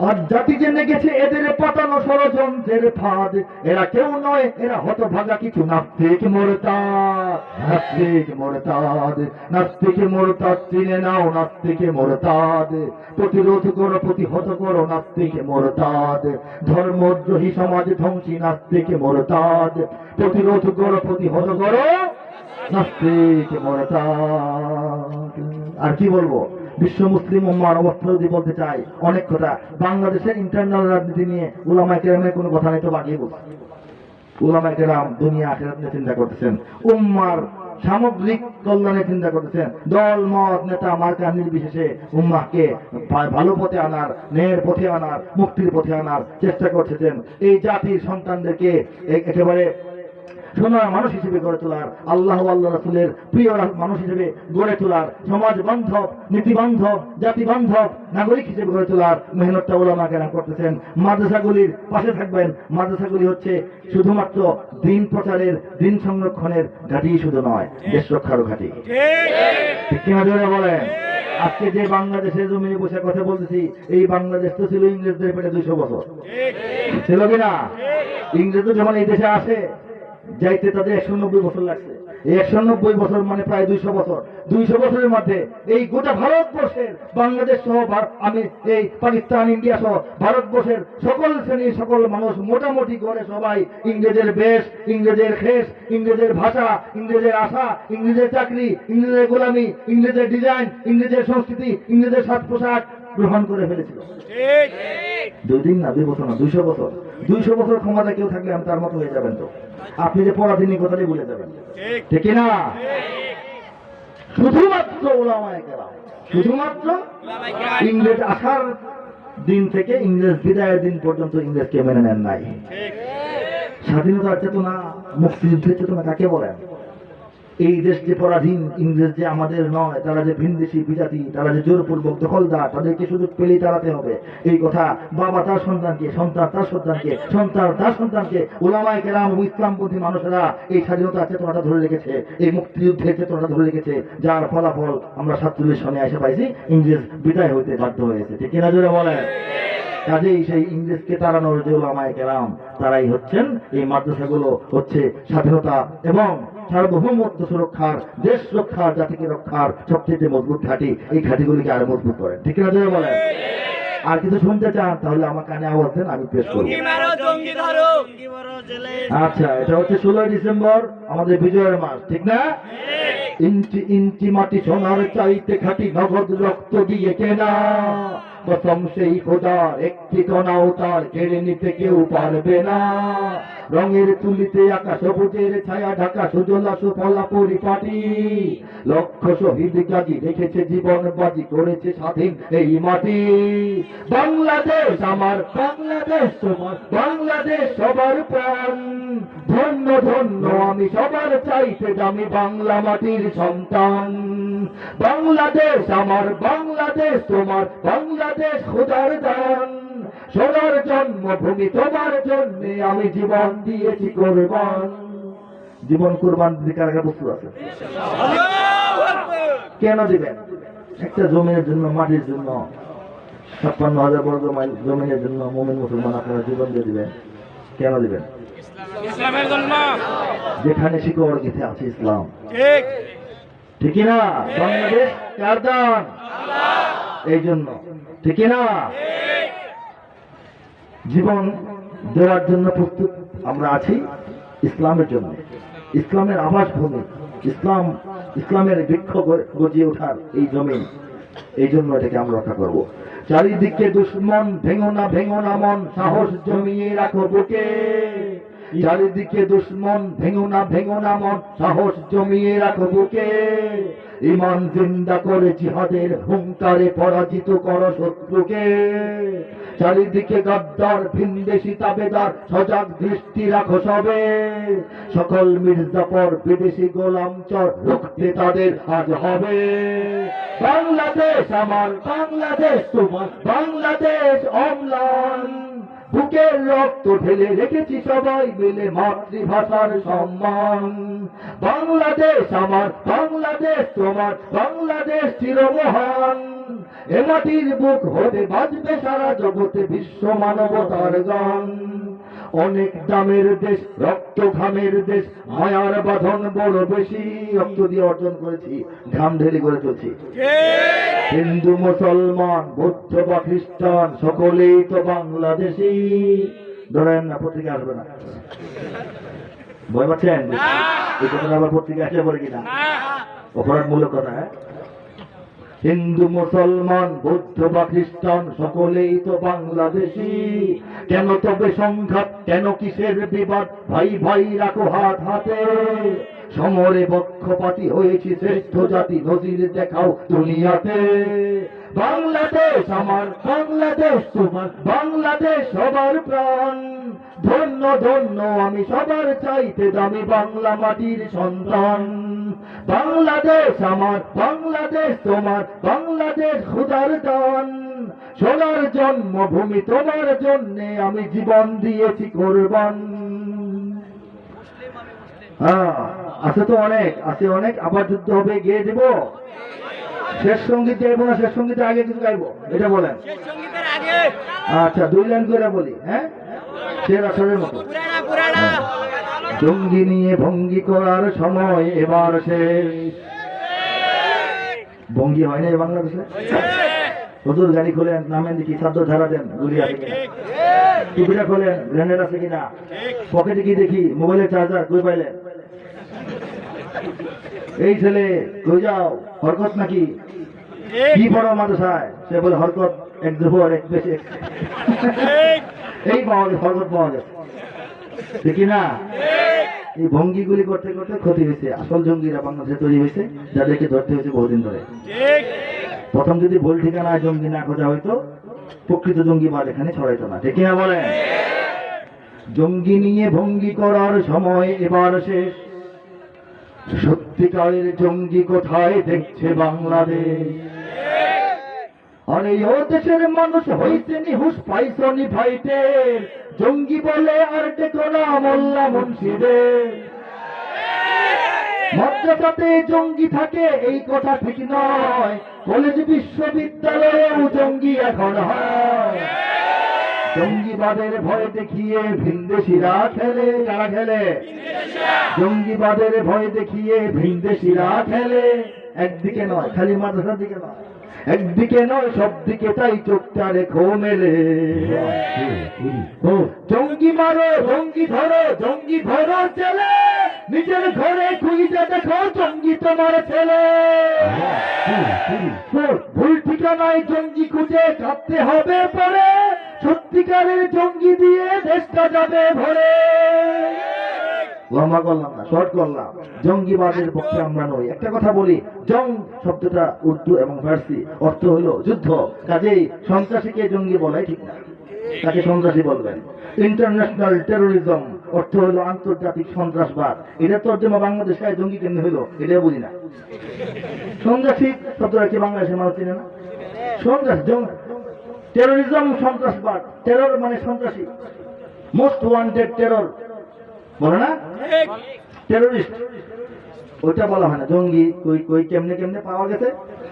Speaker 1: আর জাতি জেনে গেছে এদের পাতানো ষড়যন্ত্রের ফাঁদ। এরা কেউ নয়, এরা হতভাগা কিছু নাস্তিক মোরতাদ। নাস্তিক মোরতাদ, নাস্তিক মোরতাদ চিনে নাও, নাস্তিক মোরতাদ। প্রতিরোধ করো, প্রতিহত করো, নাস্তিক মোরতাদ। ধর্মদ্রোহী সমাজ ধ্বংসী, নাস্তিক মোরতাদ। প্রতিরোধ করো, প্রতিহত করো, নাস্তিক মোরতাদ। আর কি বলবো? বিশ্ব মুসলিম উম্মার অবস্থা যদি বলতে চাই, অনেক কথা। বাংলাদেশের ইন্টারনাল রাজনীতি নিয়ে উলামায়ে কেরামের কোনো কথা নেই, তো বাকিয়ে বলছি। উলামায়ে কেরাম দুনিয়া আখিরাত নিয়ে চিন্তা করতেছেন, উম্মার সামগ্রিক কল্যাণে চিন্তা করতেছেন। দল মত নেতা মার্কা নির্বিশেষে উম্মাহকে ভালো পথে আনার, ন্যায়ের পথে আনার, মুক্তির পথে আনার চেষ্টা করতেছেন। এই জাতির সন্তানদেরকে একেবারে সোনার মানুষ হিসেবে গড়ে তোলার, আল্লাহ আল্লাহ রাসূলের প্রিয় মানুষ হিসেবে গড়ে তোলার, সমাজ বান্ধব, নীতি বান্ধব, জাতি বান্ধব নাগরিক হিসেবে গড়ে তোলার মেহনতটা উলামা কেরাম করতেছেন। মাদ্রাসাগুলির পাশে থাকবেন। মাদ্রাসাগুলি হচ্ছে শুধুমাত্র দিন প্রচারের, দিন সংরক্ষণের ঘাঁটি শুধু নয়, দেশ রক্ষারও ঘাঁটি, ঠিক কিনা জোরে বলেন? আজকে যে বাংলাদেশের জমিনে বসে কথা বলতেছি, এই বাংলাদেশ তো ছিল ইংরেজদের পেটে 200 বছর, ছিল কিনা? ইংরেজ যখন এই দেশে আসে যাইতে তাদের 190 বছর লাগছে। এই 190 বছর মানে প্রায় 200 বছর। 200 বছরের মধ্যে এই গোটা ভারতবর্ষের, বাংলাদেশ সহ, আমি এই পাকিস্তান, ইন্ডিয়া সহ ভারতবর্ষের সকল শ্রেণীর সকল মানুষ মোটামুটি করে সবাই ইংরেজের বেশ, ইংরেজের খেস, ইংরেজের ভাষা, ইংরেজের আশা, ইংরেজের চাকরি, ইংরেজের গোলামি, ইংরেজের ডিজাইন, ইংরেজের সংস্কৃতি, ইংরেজের সাজ পোশাক গ্রহণ করে ফেলেছিল। 2 দিন না, 2 বছর না, 200 বছর। 200 বছর ক্ষমতা কেউ থাকলে আমি তার মতো হয়ে যাবেন। তো আপনি যে পরাধীনী কথাটাই ভুলে যাবেন, ঠিক না? শুধুমাত্র উলামায়ে কেরাম, শুধুমাত্র ইংরেজ আসার দিন থেকে ইংরেজ বিদায়ের দিন পর্যন্ত ইংরেজকে মেনে নেন নাই। স্বাধীনতার চেতনা, মুক্তিযুদ্ধের চেতনা কাকে বলেন? এই দেশ যে পরাধীন, ইংরেজ যে আমাদের নয়, তারা যে ভিনদেশি বিজাতি, তারা যে জোরপূর্বক দখলদার, তাদেরকে সুযোগ পেলেই তাড়াতে হবে। এই কথা বাবা তার সন্তানকে, সন্তান তার সন্তানকে, সন্তান তার সন্তানকে, উলামায়ে কেরাম ও ইসলামপন্থী মানুষেরা এই স্বাধীনতার চেতনাটা ধরে রেখেছে, এই মুক্তিযুদ্ধের চেতনাটা ধরে রেখেছে, যার ফলাফল আমরা 47 সনে এসে পাইছি, ইংরেজ বিদায় হইতে বাধ্য হয়েছে। ঠিক কিনা জোরে বলেন? কাজেই সেই ইংরেজকে তাড়ানোর যে উলামায়ে কেরাম, তারাই হচ্ছেন এই মাদ্রাসাগুলো হচ্ছে স্বাধীনতা এবং সার্বভৌমত্ব সুরক্ষার, দেশ রক্ষার, জাতিকে রক্ষার সবচেয়ে মজবুত ঘাঁটি। এই ঘাঁটিগুলিকে আরো মজবুত করেন। ঠিক না জোরে বলেন? আর কিছু শুনতে চান তাহলে আমার কানে আওয়াজ দেন, আমি পেশ করব। আচ্ছা, এটা হচ্ছে 16 ডিসেম্বর আমাদের বিজয়ের মাস, ঠিক না? ইঞ্চি ইঞ্চি মাটি সোনার চাইতে খাঁটি, নগদ রক্ত দিয়ে কেনা, কসম সেই খোদার একটি কণাও তার কেড়ে নিতে কেউ পারবে না। রঙের তুলিতে আকাশ সবুজের ছায়া ঢাকা, সুজলা সুফলা পরিপাটি, লক্ষ শহীদ গাজী রেখেছে জীবন বাজি, করেছে স্বাধীন এই মাটি। বাংলাদেশ আমার, বাংলাদেশ তোমার, বাংলাদেশ সবার প্রাণ। ধন্য ধন্য আমি সবার চাইতে দামি বাংলা মাটির সন্তান। বাংলাদেশ আমার, বাংলাদেশ তোমার, বাংলাদেশ খোদার দান। সোনার জন্মভূমি তোমার জন্যে আমি জীবন দিয়েছি কোরবান। জীবন কোরবান দিতে কার কার প্রস্তুত আছে? কেন দিবেন? একটা জমিনের জন্য, মাটির জন্য, 56,000 বর্গ মাইল জমিনের জন্য মুমিন মুসলমান আপনারা জীবন দিয়ে দিবেন। কেন দিবেন?
Speaker 2: ইসলামের জন্য।
Speaker 1: যেখানে শিকড় গেঁথে আছে ইসলাম,
Speaker 2: ঠিক
Speaker 1: ঠিক না? বাংলাদেশ কার দান? এই জন্য, ঠিক না? জীবন দেওয়ার জন্য প্রস্তুত আমরা আছি ইসলামের জন্য, ইসলামের আবাস ভূমি, ইসলাম, ইসলামের বৃক্ষ গজিয়ে ওঠার এই জমিন, এই জন্য এটাকে আমরা রক্ষা করব। চারিদিকে দুশ্মন, ভেঙো না মন, সাহস জমিয়ে রাখো বুকে। চারিদিকে দুশ্মন, ভেঙো না মন, সাহস জমিয়ে রাখো বুকে। ইমান জিন্দা করে জিহাদের হুঙ্কারে পরাজিত করো শত্রুকে। চারিদিকে গদ্দার, ভিনদেশি তাবেদার, সজাগ দৃষ্টি রাখো সবে। সকল মির্জাফর, বিদেশি গোলাম চর, রুখতে তাদের আজ হবে। বাংলাদেশ আমার, বাংলাদেশ তোমার, বাংলাদেশ অম্লান। বুকের রক্ত ঢেলে রেখেছি সবাই মিলে মাতৃভাষার সম্মান। বাংলাদেশ আমার, বাংলাদেশ তোমার, বাংলাদেশ চিরমহান। এ মাটির বুক হতে বাজবে সারা জগতে বিশ্ব মানবতার গান। অনেক দামের দেশ, রক্ত ঘামের দেশ, মায়ার বাঁধন বড় বেশি। রক্ত দিয়ে অর্জন করেছি, ঘাম ঢেলে করে চলছি। হিন্দু মুসলমান বৌদ্ধ বা খ্রিস্টান সকলেই তো বাংলাদেশি। ধরেন না, পত্রিকা আসবে না, ভয় পাচ্ছেন? এই কথাটা আবার পত্রিকা আসে পড়ে কিনা? অপরাধমূলক কথা। হ্যাঁ, হিন্দু মুসলমান বৌদ্ধ বা খ্রিস্টান সকলেই তো বাংলাদেশি। কেন তবে সংঘাত, কেন কিসের বিবাদ? ভাই ভাই রাখো হাত হাতে। সমরে পক্ষপাতী হয়েছি শ্রেষ্ঠ জাতি, নজির দেখাও দুনিয়াতে। বাংলাদেশ আমার, বাংলাদেশ তোমার, বাংলাদেশ সবার প্রাণ। ধন্য ধন্য আমি সবার চাইতে দামি বাংলা মাটির সন্তান। বাংলাদেশ আমার, বাংলাদেশ তোমার, বাংলাদেশ খোদার দান। সোনার জন্মভূমি তোমার জন্যে আমি জীবন দিয়েছি কোরবান। হ্যাঁ, আছে তো অনেক, আছে অনেক। আবার যুদ্ধ হবে, গিয়ে দেব। শেষ সঙ্গীত গাইবো না শেষ সঙ্গীতের আগে কিছু গাইবো, এটা বলেন। আচ্ছা, 2 লাইন করে বলি। হ্যাঁ, শের আসরের মতো। জঙ্গি নিয়ে ভঙ্গি করার সময় এবার শেষ। ভঙ্গি হয় না বাংলাদেশে? হুজুর গাড়ি খোলেন, নামেন দেখি, ছাত্র ধারা দেন, গুলি আছে কিনা, টুপিটা খোলেন, গ্রেনেড আছে কিনা, পকেটে কি দেখি, মোবাইলের চার্জার কই পাইলেন? এই ছেলে কই যাও, হরকত নাকি? কি পড়ো মাদ্রাসায়? সে বলে হরকত, এক দুপুর এক বেশি। এই পাওয়া গেছে, হরকত পাওয়া গেছে, দেখি না? এই ভঙ্গিগুলি করতে করতে ক্ষতি হয়েছে। আসল জঙ্গিরা বাংলাদেশে তৈরি হয়েছে, যাদেরকে ধরতে হয়েছে বহুদিন ধরে। প্রথম যদি ভুল ঠিকানায় জঙ্গি না খোঁজা হইতো, প্রকৃত জঙ্গিবাদ এখানে ছড়াইতো না। ঠিক না বলেন? জঙ্গি নিয়ে ভঙ্গি করার সময় এবার শেষ। সত্যিকারের জঙ্গি কোথায় দেখছে বাংলাদেশ? আর এই ও দেশের মানুষ হইতে নিহুস পাইছনি ফাইটের, জঙ্গি বলে আর ডেকো না মোল্লা মুন্সিদের। মর্যাদাতে জঙ্গি থাকে এই কথা ঠিক নয়, কলেজ বিশ্ববিদ্যালয়েও জঙ্গি এখন হয়। জঙ্গিবাদের ভয় দেখিয়ে ভিনদেশিরা খেলে, কারা খেলে? জঙ্গিবাদের ভয় দেখিয়ে ভিনদেশিরা খেলে। একদিকে নয়, খালি মাদ্রাসার দিকে নয়, একদিকে নয় সব দিকে, তাই চোখটা রেখো মেলে। জঙ্গি মারো, জঙ্গি ধরো, জঙ্গি ধরো ছেলে, নিজের ঘরে খুঁজে দেখো জঙ্গি তোমার ছেলে। ভুল ঠিকানায় জঙ্গি খুঁজে কাঁদতে হবে পরে, সত্যিকারের জঙ্গি দিয়ে দেশটা যাবে ভরে। লম্বা করলাম না, শর্ট করলাম। জঙ্গিবাদের পক্ষে আমরা নই। একটা কথা বলি, জং শব্দটা উর্দু এবং ফার্সি, অর্থ হলো যুদ্ধ। কাজেই সন্ত্রাসীকে জঙ্গি বলাই ঠিক না, তাকে সন্ত্রাসী বলবেন। ইন্টারন্যাশনাল টেরোরিজম অর্থ হলো আন্তর্জাতিক সন্ত্রাসবাদ। এটা তর্জমা বাংলাদেশে জঙ্গি কেমনি হইলো এটাও বুঝি না। সন্ত্রাসী শব্দটা কি বাংলাদেশের মানুষ চিনে না? সন্ত্রাস, টেরোরিজম সন্ত্রাসবাদ, টেরর মানে সন্ত্রাসী। মোস্ট ওয়ান্টেড টেরর বলে না, টেরোরিস্ট, ওইটা বলা হয় না। জঙ্গি কই কই কেমনে কেমনে পাওয়া গেছে,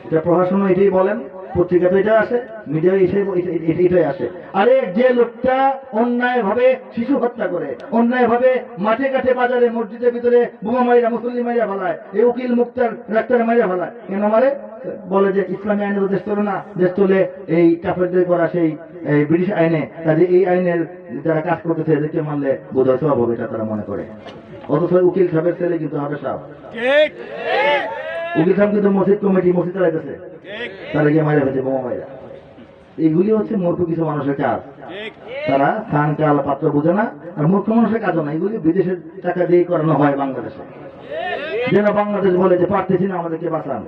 Speaker 1: এটা প্রশাসন এটাই বলেন, পত্রিকা তো এটা আসে, মিডিয়া এটাই আসে। আরে যে লোকটা অন্যায় ভাবে শিশু হত্যা করে, অন্যায় ভাবে মাঠে ঘাটে বাজারে মসজিদের ভিতরে বোমা মাইরা মুসল্লি মাইরা ফেলায়, এই উকিল মুক্তার ডাক্তার মাইরা ফেলায়, কেন মারে? বলে যে ইসলামী আইনে তো দেশ চলে না, দেশ চলে এই কাফেরদের করা সেই ব্রিটিশ আইনে। কাজে এই আইনের যারা কাজ করতেছে এদেরকে মানলে বোধহয় সব হবে, এটা তারা মনে করে। অথচ উকিল সাহেবের ছেলে কিন্তু হবে সাহেব, উকিল সাহেব কিন্তু মসজিদ কমিটি মসজিদ চালাইতেছে, তারা গিয়ে মাইরা ফেলছে বোমা মাইরা। এইগুলি হচ্ছে মূর্খ কিছু মানুষের কাজ। তারা স্থান কাল পাত্র বোঝে না, আর মূর্খ মানুষের কাজও না। এগুলি বিদেশের টাকা দিয়ে করানো হয় বাংলাদেশে, যেন বাংলাদেশ বলে যে পারতেছি না, আমাদেরকে বাঁচান।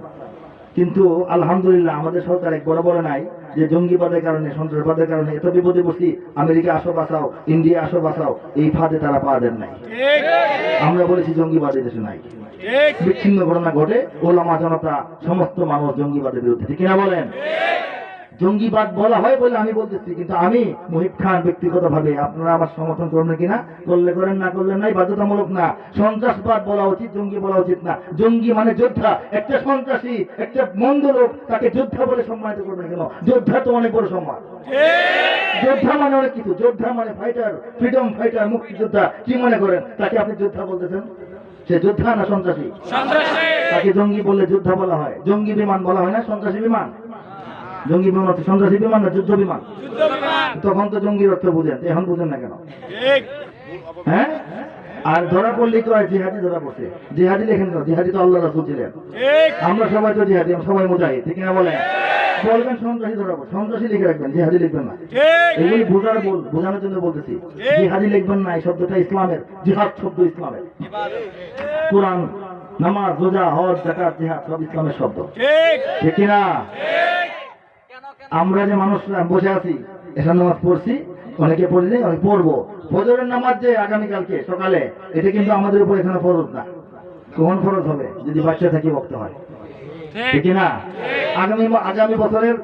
Speaker 1: কিন্তু আলহামদুলিল্লাহ আমাদের সরকার এক বড় বড় নাই যে জঙ্গিবাদের কারণে, সন্ত্রাসবাদের কারণে এত বিপদে বসি, আমেরিকা আসো বাঁচাও, ইন্ডিয়া আসো বাঁচাও, এই ফাঁদে তারা পা দেন নাই। আমরা বলেছি জঙ্গিবাদ দেশে নাই। বিচ্ছিন্ন ঘটনা ঘটে, ওলামা জনতা সমস্ত মানুষ জঙ্গিবাদের বিরুদ্ধে, ঠিক কিনা বলেন? জঙ্গিবাদ বলা হয় বলে আমি বলতেছি, কিন্তু আমি মুহিব খান ব্যক্তিগতভাবে, আপনারা আমার সমর্থন করবেন কিনা, করলে করেন, না করলে নাই, বাধ্যতামূলক না। সন্ত্রাসবাদ বলা উচিত, জঙ্গি বলা উচিত না। জঙ্গি মানে যোদ্ধা। একটা সন্ত্রাসী, একটা মন্দ লোক, তাকে যোদ্ধা বলে সম্মানিত করবেন কেন? যোদ্ধা তো অনেক বড় সম্মান। যোদ্ধা মানে অনেক কিছু। যোদ্ধা মানে ফাইটার, ফ্রিডম ফাইটার, মুক্তিযোদ্ধা। কি মনে করেন তাকে আপনি যোদ্ধা বলতেছেন? সে যোদ্ধা না সন্ত্রাসী? তাকে জঙ্গি বললে যোদ্ধা বলা হয়। জঙ্গি বিমান বলা হয় না, সন্ত্রাসী বিমান। জঙ্গি বিমান হচ্ছে সন্ত্রাসী বিমান না যুদ্ধ বিমান? তখন তো জঙ্গির অর্থ বুঝেন, এখন বুঝেন না কেন? হ্যাঁ, আর ধরা পড়লে তো জিহাদি ধরা পড়ছে। জিহাদি লেখেন কেন? জিহাদি তো আল্লাহ রাসূল ছিলেন। আমরা সবাই তো জিহাদি, আমরা সবাই মুজাহিদ, ঠিক না বলেন? বলবেন সন্ত্রাসী ধরা পড়ছে, সন্ত্রাসী লিখে রাখবেন, জিহাদি লিখবেন না। এগুলি বোঝানোর জন্য বলতেছি। জিহাদি লিখবেন না, এই শব্দটা ইসলামের, জিহাদ শব্দ ইসলামের। কোরআন, নামাজ, রোজা, হজ, যাকাত, জিহাদ সব ইসলামের শব্দ, ঠিক কিনা? আমরা যে মানুষ বসে আছি, এসব নামাজ পড়ছি, অনেকে পড়লে অনেক পড়বো। ফজরের নামাজ যে আগামীকালকে সকালে, এটা কিন্তু আমাদের উপর এখানে ফরজ না। কখন ফরজ হবে? যদি বাচ্চা থাকি বক্ত হয়, ঠিক না? আগামী বছরের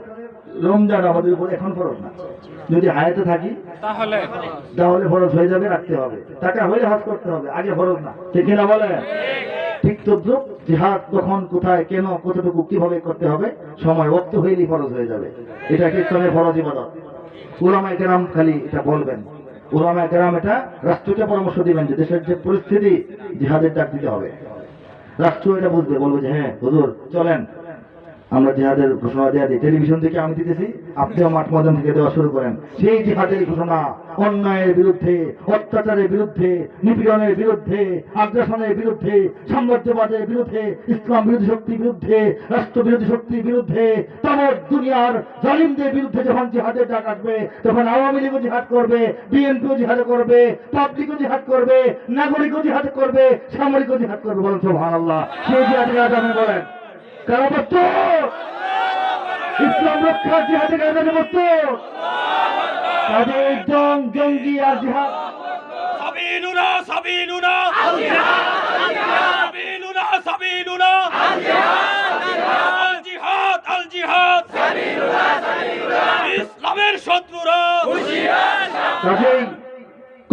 Speaker 1: রমজান আমাদের উপর এখন ফরজ না। যদি হায়াতে থাকি তাহলে ফরজ হয়ে যাবে, রাখতে হবে। টাকা হলে হজ করতে হবে, আগে ফরজ না, ঠিক না বলে? ঠিক তদ্রুপ জিহাদ কখন, কোথায়, কেন, কতটুকু, কিভাবে করতে হবে, সময় ওয়াক্ত হইলেই ফরজ হয়ে যাবে। এটা ইসলামের ফরজ ইবাদত। উলামায়ে কেরাম খালি এটা বলবেন, উলামায়ে কেরাম এটা রাষ্ট্রকে পরামর্শ দিবেন যে দেশের যে পরিস্থিতি, জিহাদের ডাক দিতে হবে। রাষ্ট্র এটা বুঝবে, বলবে যে হ্যাঁ হুজুর চলেন আমরা জিহাদের ঘোষণা দেওয়া দিই। টেলিভিশন থেকে আমি দিতেছি, আপনিও মাঠ ময়দান থেকে দেওয়া শুরু করেন। সেই জিহাদের ঘোষণা অন্যায়ের বিরুদ্ধে, অত্যাচারের বিরুদ্ধে, নিপীড়নের বিরুদ্ধে, আগ্রাসনের বিরুদ্ধে, সাম্রাজ্যবাদের বিরুদ্ধে, ইসলাম বিরোধী শক্তির বিরুদ্ধে, রাষ্ট্র বিরোধী শক্তির বিরুদ্ধে, তামাম দুনিয়ার জালিমদের বিরুদ্ধে যখন জিহাদের ডাক আসবে, তখন আওয়ামী লীগও জিহাদ করবে, বিএনপিও জিহাদ করবে, পাবলিকও জিহাদ করবে, নাগরিকও জিহাদ করবে, সামরিকও জিহাদ করবে। বলেন সুবহানাল্লাহ। সেই জিহাদের আদান বলেন কারা প্রস্তুত? ইসলাম রক্ষা জিহাদের আদানে প্রস্তুত? কাজে জঙ্গি আর জিহাদ,
Speaker 2: সাবিলুনা সাবিলুনা সাবিলুনা
Speaker 1: কাজেই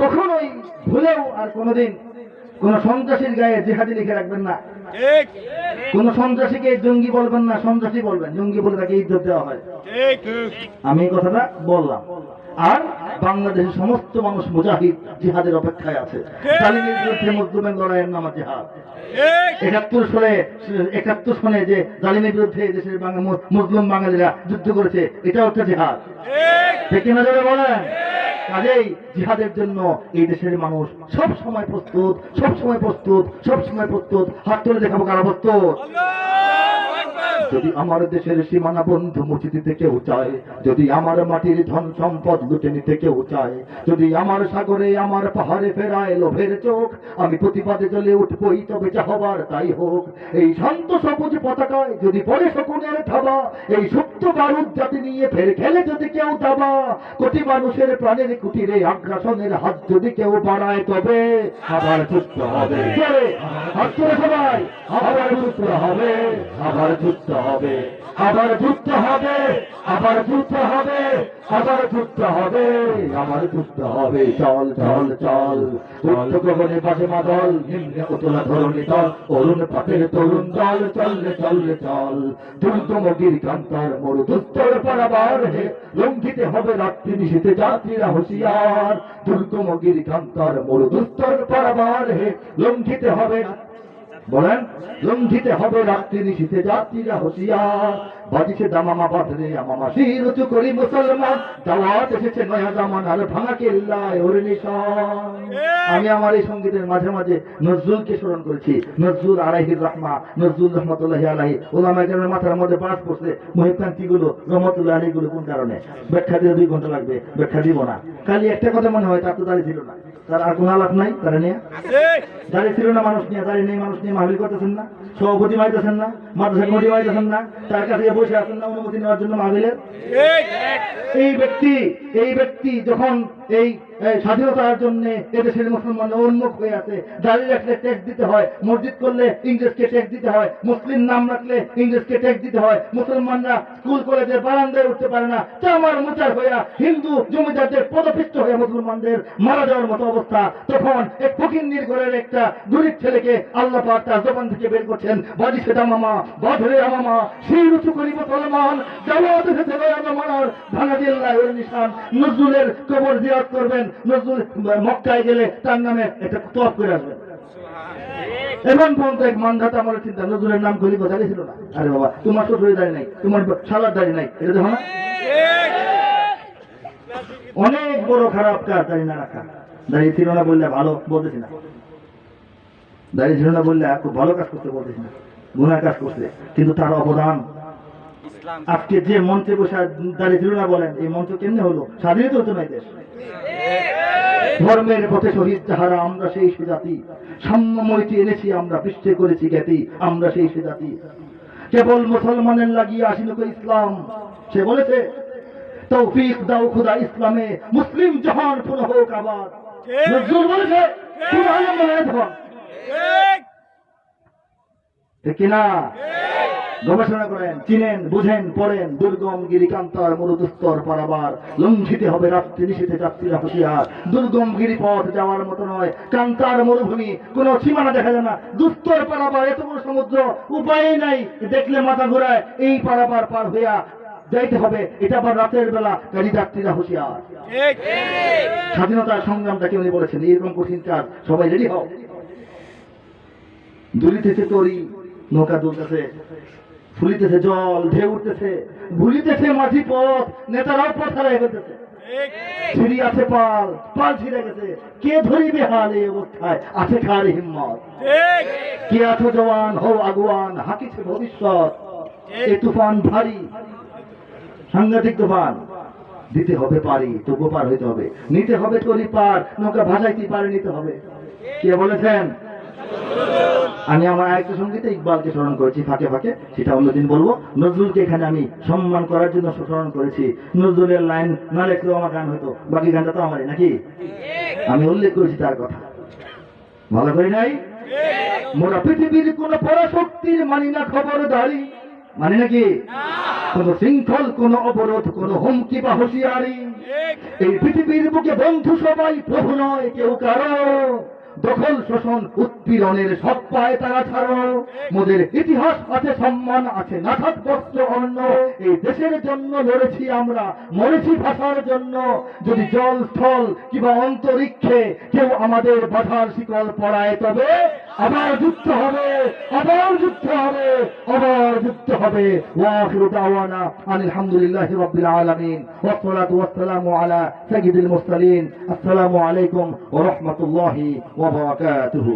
Speaker 1: কখনোই ভুলেও আর কোনোদিন কোন সন্ত্রাসীর গায়ে জিহাদি লিখে রাখবেন না।
Speaker 2: ঠিক
Speaker 1: কোন সন্ত্রাসীকে জঙ্গি বলবেন না, সন্ত্রাসী বলবেন। জঙ্গি বলে তাকে ইজ্জত দেওয়া হয়।
Speaker 2: ঠিক
Speaker 1: আমি এই কথাটা বললাম। আর বাংলাদেশের সমস্ত মানুষ মুজাহিদ জিহাদের অপেক্ষায় আছে। জালিমের বিরুদ্ধে মজলুমের লড়াইয়ের নাম জিহাদ।
Speaker 2: ঠিক
Speaker 1: 71 সনে যে জালিমের বিরুদ্ধে দেশের মুসলিম বাঙালিরা যুদ্ধ করেছে, এটাও একটা জিহাদ।
Speaker 2: ঠিক
Speaker 1: ঠিক না যারা বলেন? কাজেই জিহাদের জন্য এই দেশের মানুষ সব সময় প্রস্তুত, সব সময় প্রস্তুত, সব সময় প্রস্তুত। হাত তুলে দেখাবো কারা প্রস্তুত।
Speaker 2: আল্লাহু আকবার।
Speaker 1: যদি আমার দেশের সীমানা বন্ধ মুছে দিতে কেউ চায়, যদি আমার মাটির ধন সম্পদ লুটে নিতে কেউ চায়, যদি আমার সাগরে আমার পাহাড়ে ফেরায় লোভের চোখ, আমি প্রতিবাদে জ্বলে উঠবই, তবে যা হবার তাই হোক। এই শান্ত সবুজ পতাকায় যদি পড়ে শকুনের থাবা, এই সুপ্ত বারুদ জাতি নিয়ে ফের খেলে যদি কেউ দাবা, কোটি মানুষের প্রাণের কুটিরে আগ্রাসনের হাত যদি কেউ বাড়ায়, তবে আবার যুদ্ধ হবে। হাত তুলে সবাই, আবার যুদ্ধ হবে, আবার যুদ্ধ হবে, আবার যুদ্ধ হবে, আবার যুদ্ধ হবে, আবার যুদ্ধ হবে, আবার যুদ্ধ হবে। চল চল চল, উচ্চ গগনে বাজে মাদল, নিম্নে উতলা ধরণী দল, অরুণ পথের তরুণ দল, চললে চললে চল। দুর্গম গিরিকান্তার মরু দুস্তর পারাবার হে, লঙ্ঘিতে হবে রাত্রি নিশীথে যাত্রীরা হুঁশিয়ার। দুর্গম গিরিকান্তার মরু দুস্তর পারাবার হে, লঙ্ঘিতে হবে, বলেন, লঙ্ঘিতে হবে রাত্রি নিশীথে যাত্রীরা হুঁশিয়ার। বাজিছে দামামা বাঁধরে আমামা, শির উঁচু করি মুসলমান, দাওয়াত এসেছে নয়া জামানার ভাঙা কেল্লায় ওর নিশান। আমি আমার এই সঙ্গীতের মাঝে মাঝে নজরুলকে স্মরণ করেছি। নজরুল আলাইহির রহমা, নজরুল রহমতুল্লাহি আলাইহি। ওলামা কেরামের মাথার মধ্যে পাস পড়ছে মহিবকান্তি গুলো, রহমতুল্লাহ আলাইহি গুলো কোন কারণে। ব্যাখ্যা দিতে 2 ঘন্টা লাগবে, ব্যাখ্যা দিব না। খালি একটা কথা মনে হয়, তার তো দাঁড়িয়ে ছিল না, তার আর কোনো আলাপ নাই তারা নিয়ে। দাঁড়িয়ে ছিল না মানুষ নিয়ে, দাঁড়িয়ে নেই মানুষ নিয়ে মাহফিল করতেছেন না, সভাপতি মাইতেছেন না, মাদ্রাসা কমিটি মাইতেছেন না, তার কাছে বসে আছেন না অনুমতি নেওয়ার জন্য মাহফিলের। এই ব্যক্তি যখন এই স্বাধীনতার জন্য এদেশের মুসলমান উন্মুখ হয়ে আছে, দাঁড়িয়ে রাখলে ট্যাক্স দিতে হয়, মসজিদ করলে ইংরেজকে ট্যাক্স দিতে হয়, মুসলিম নাম রাখলে ইংরেজকে ট্যাক্স দিতে হয়, মুসলমানরা স্কুল কলেজের বারান্দায় উঠতে পারে না, চামার মোচার হইয়া হিন্দু জমিদারদের পদপিষ্ট হয়ে মুসলমানদের মারা যাওয়ার মতো অবস্থা। তখন এক ফকিন্নির ঘরের একটা গরিব ছেলেকে আল্লাহ পাক তার জবান থেকে বের করছেন, বাজি সেটা মামা, বাঁধরে আমামা, শির উঁচু করিব সলমান, দাওয়াত এসেছে নয়া জামানার ভাঙা কেল্লায় ওর নিশান। নজরুলের কবর জিয়ারত করবেন, নজরুল মক্কায় গেলে তার নামে একটা তওয়াফ করে আসবেন। এখন পর্যন্ত এক মানধাতা আমার চিন্তা, নজরুলের নাম গরিব দাঁড়িয়ে ছিল না। আরে বাবা, তোমার শ্বশুরের দাঁড়িয়ে নাই, তোমার শালার দাঁড়িয়ে নাই, এটা দেখো না। অনেক বড় খারাপ কাজ দাঁড়িয়ে না রাখা। দাঁড়িয়ে ছিল না বললে ভালো বলতেছি না, দাঁড়িয়ে ছিল না বললে খুব ভালো কাজ করতে বলতেছি না, গুনার কাজ করছে, কিন্তু তার অবদান। আজকে যে মঞ্চে বসে দাঁড়িয়ে ছিল না বলেন, এই মঞ্চ কেমনে হলো? স্বাধীন তো হতো না দেশ। ধর্মের পথে শহীদ যাহারা, আমরা সেই সে জাতি, সাম্যময়টি এনেছি আমরা, পৃষ্ঠে করেছি জ্ঞাতি, আমরা সেই সে জাতি। কেবল মুসলমানের লাগিয়ে আসিল ইসলাম, সে বলেছে তৌফিক দাও খুদা ইসলামে, মুসলিম জাহান পুনঃ হোক আবার। নজরুল বলেছে ঠিক কিনা? গবেষণা করেন, চিনেন, বুঝেন, পড়েন। দুর্গম গিরিকান্তার মরুদুস্তর পারাবার, লঙ্ঘিতে হবে রাত্রি নিশীথে যাত্রীরা হুঁশিয়ার। দুর্গম গিরিপথ যাওয়ার মতো নয়, কান্তার মরুভূমি, কোনো সীমানা দেখা যায় না। দুস্তর পারাবার, এত বড় সমুদ্র, উপায় নাই, দেখলে মাথা ঘোরায়। এই পারাবার পার হইয়া যাইতে হবে, এটা আবার রাতের বেলা, গাড়ি যাত্রীরা হুঁশিয়ার। স্বাধীনতার সংগ্রামটাকে উনি বলেছেন এরকম কঠিন কাজ, সবাই রেডি হও। দুলিতেছে তরি, নৌকা দুলতেছে, ফুলিতেছে জল, ঢেউ উঠতেছে, ভুলিতেছে মাঝি পথ, নেতারাও পথ হারাই হইতেছে। ছিঁড়ি আছে পাল, পাল ছিঁড়ে গেছে, কে ধরিবে হাল এই অবস্থায়, আছে কার হিম্মত? কে আছো জওয়ান, হও আগুয়ান, হাকিছে ভবিষ্যৎ। এ তুফান ভারী, সাংঘাতিক তুফান, দিতে হবে পারি, তবু পার হইতে হবে, নিতে হবে তরি পার, নৌকা ভাসাইতে পারে নিতে হবে। কে বলেছেন? আমি আমার আরেকটা সঙ্গীতে ইকবালকে স্মরণ করেছি ফাঁকে ফাঁকে, সেটা অন্যদিন বলবো। নজরুলকে এখানে আমি সম্মান করার জন্য স্মরণ করেছি। নজরুলের লাইন না লেখলেও আমার গান হতো, বাকি গানটা তো আমারই নাকি, আমি উল্লেখ করেছি তার কথা, ভালো করে নাই। মোরা পৃথিবীর কোন পরাশক্তির মানি না খবরদারি, মানে নাকি কোন শৃঙ্খল, কোন অবরোধ, কোন হুমকি বা হুঁশিয়ারি
Speaker 2: ঠিক
Speaker 1: এই পৃথিবীর বুকে বন্ধু সবাই, প্রভু নয় কেউ কারো। দখল, শোষণ, উৎপীড়নের সব পায় তারা ছাড়ো। মোদের ইতিহাস আছে, সম্মান আছে, না থাক বস্ত্র অন্য। এই দেশের জন্য লড়েছি আমরা, মরেছি ভাষার জন্য। যদি জল, স্থল কিংবা অন্তরিক্ষে কেউ আমাদের বাধার শিকল পড়ায়, তবে আবার যুদ্ধ হবে, আবার যুদ্ধ হবে, আবার যুদ্ধ হবে। ওয়াখিরু দাওয়ানা আনিল হামদুলিল্লাহি রাব্বিল আলামিন ওয়াস সালাতু ওয়াস সালামু আলা সাইয়্যিদিল মুরসালিন। আসসালামু আলাইকুম ওয়া রাহমাতুল্লাহি ওয়া বারাকাতুহু।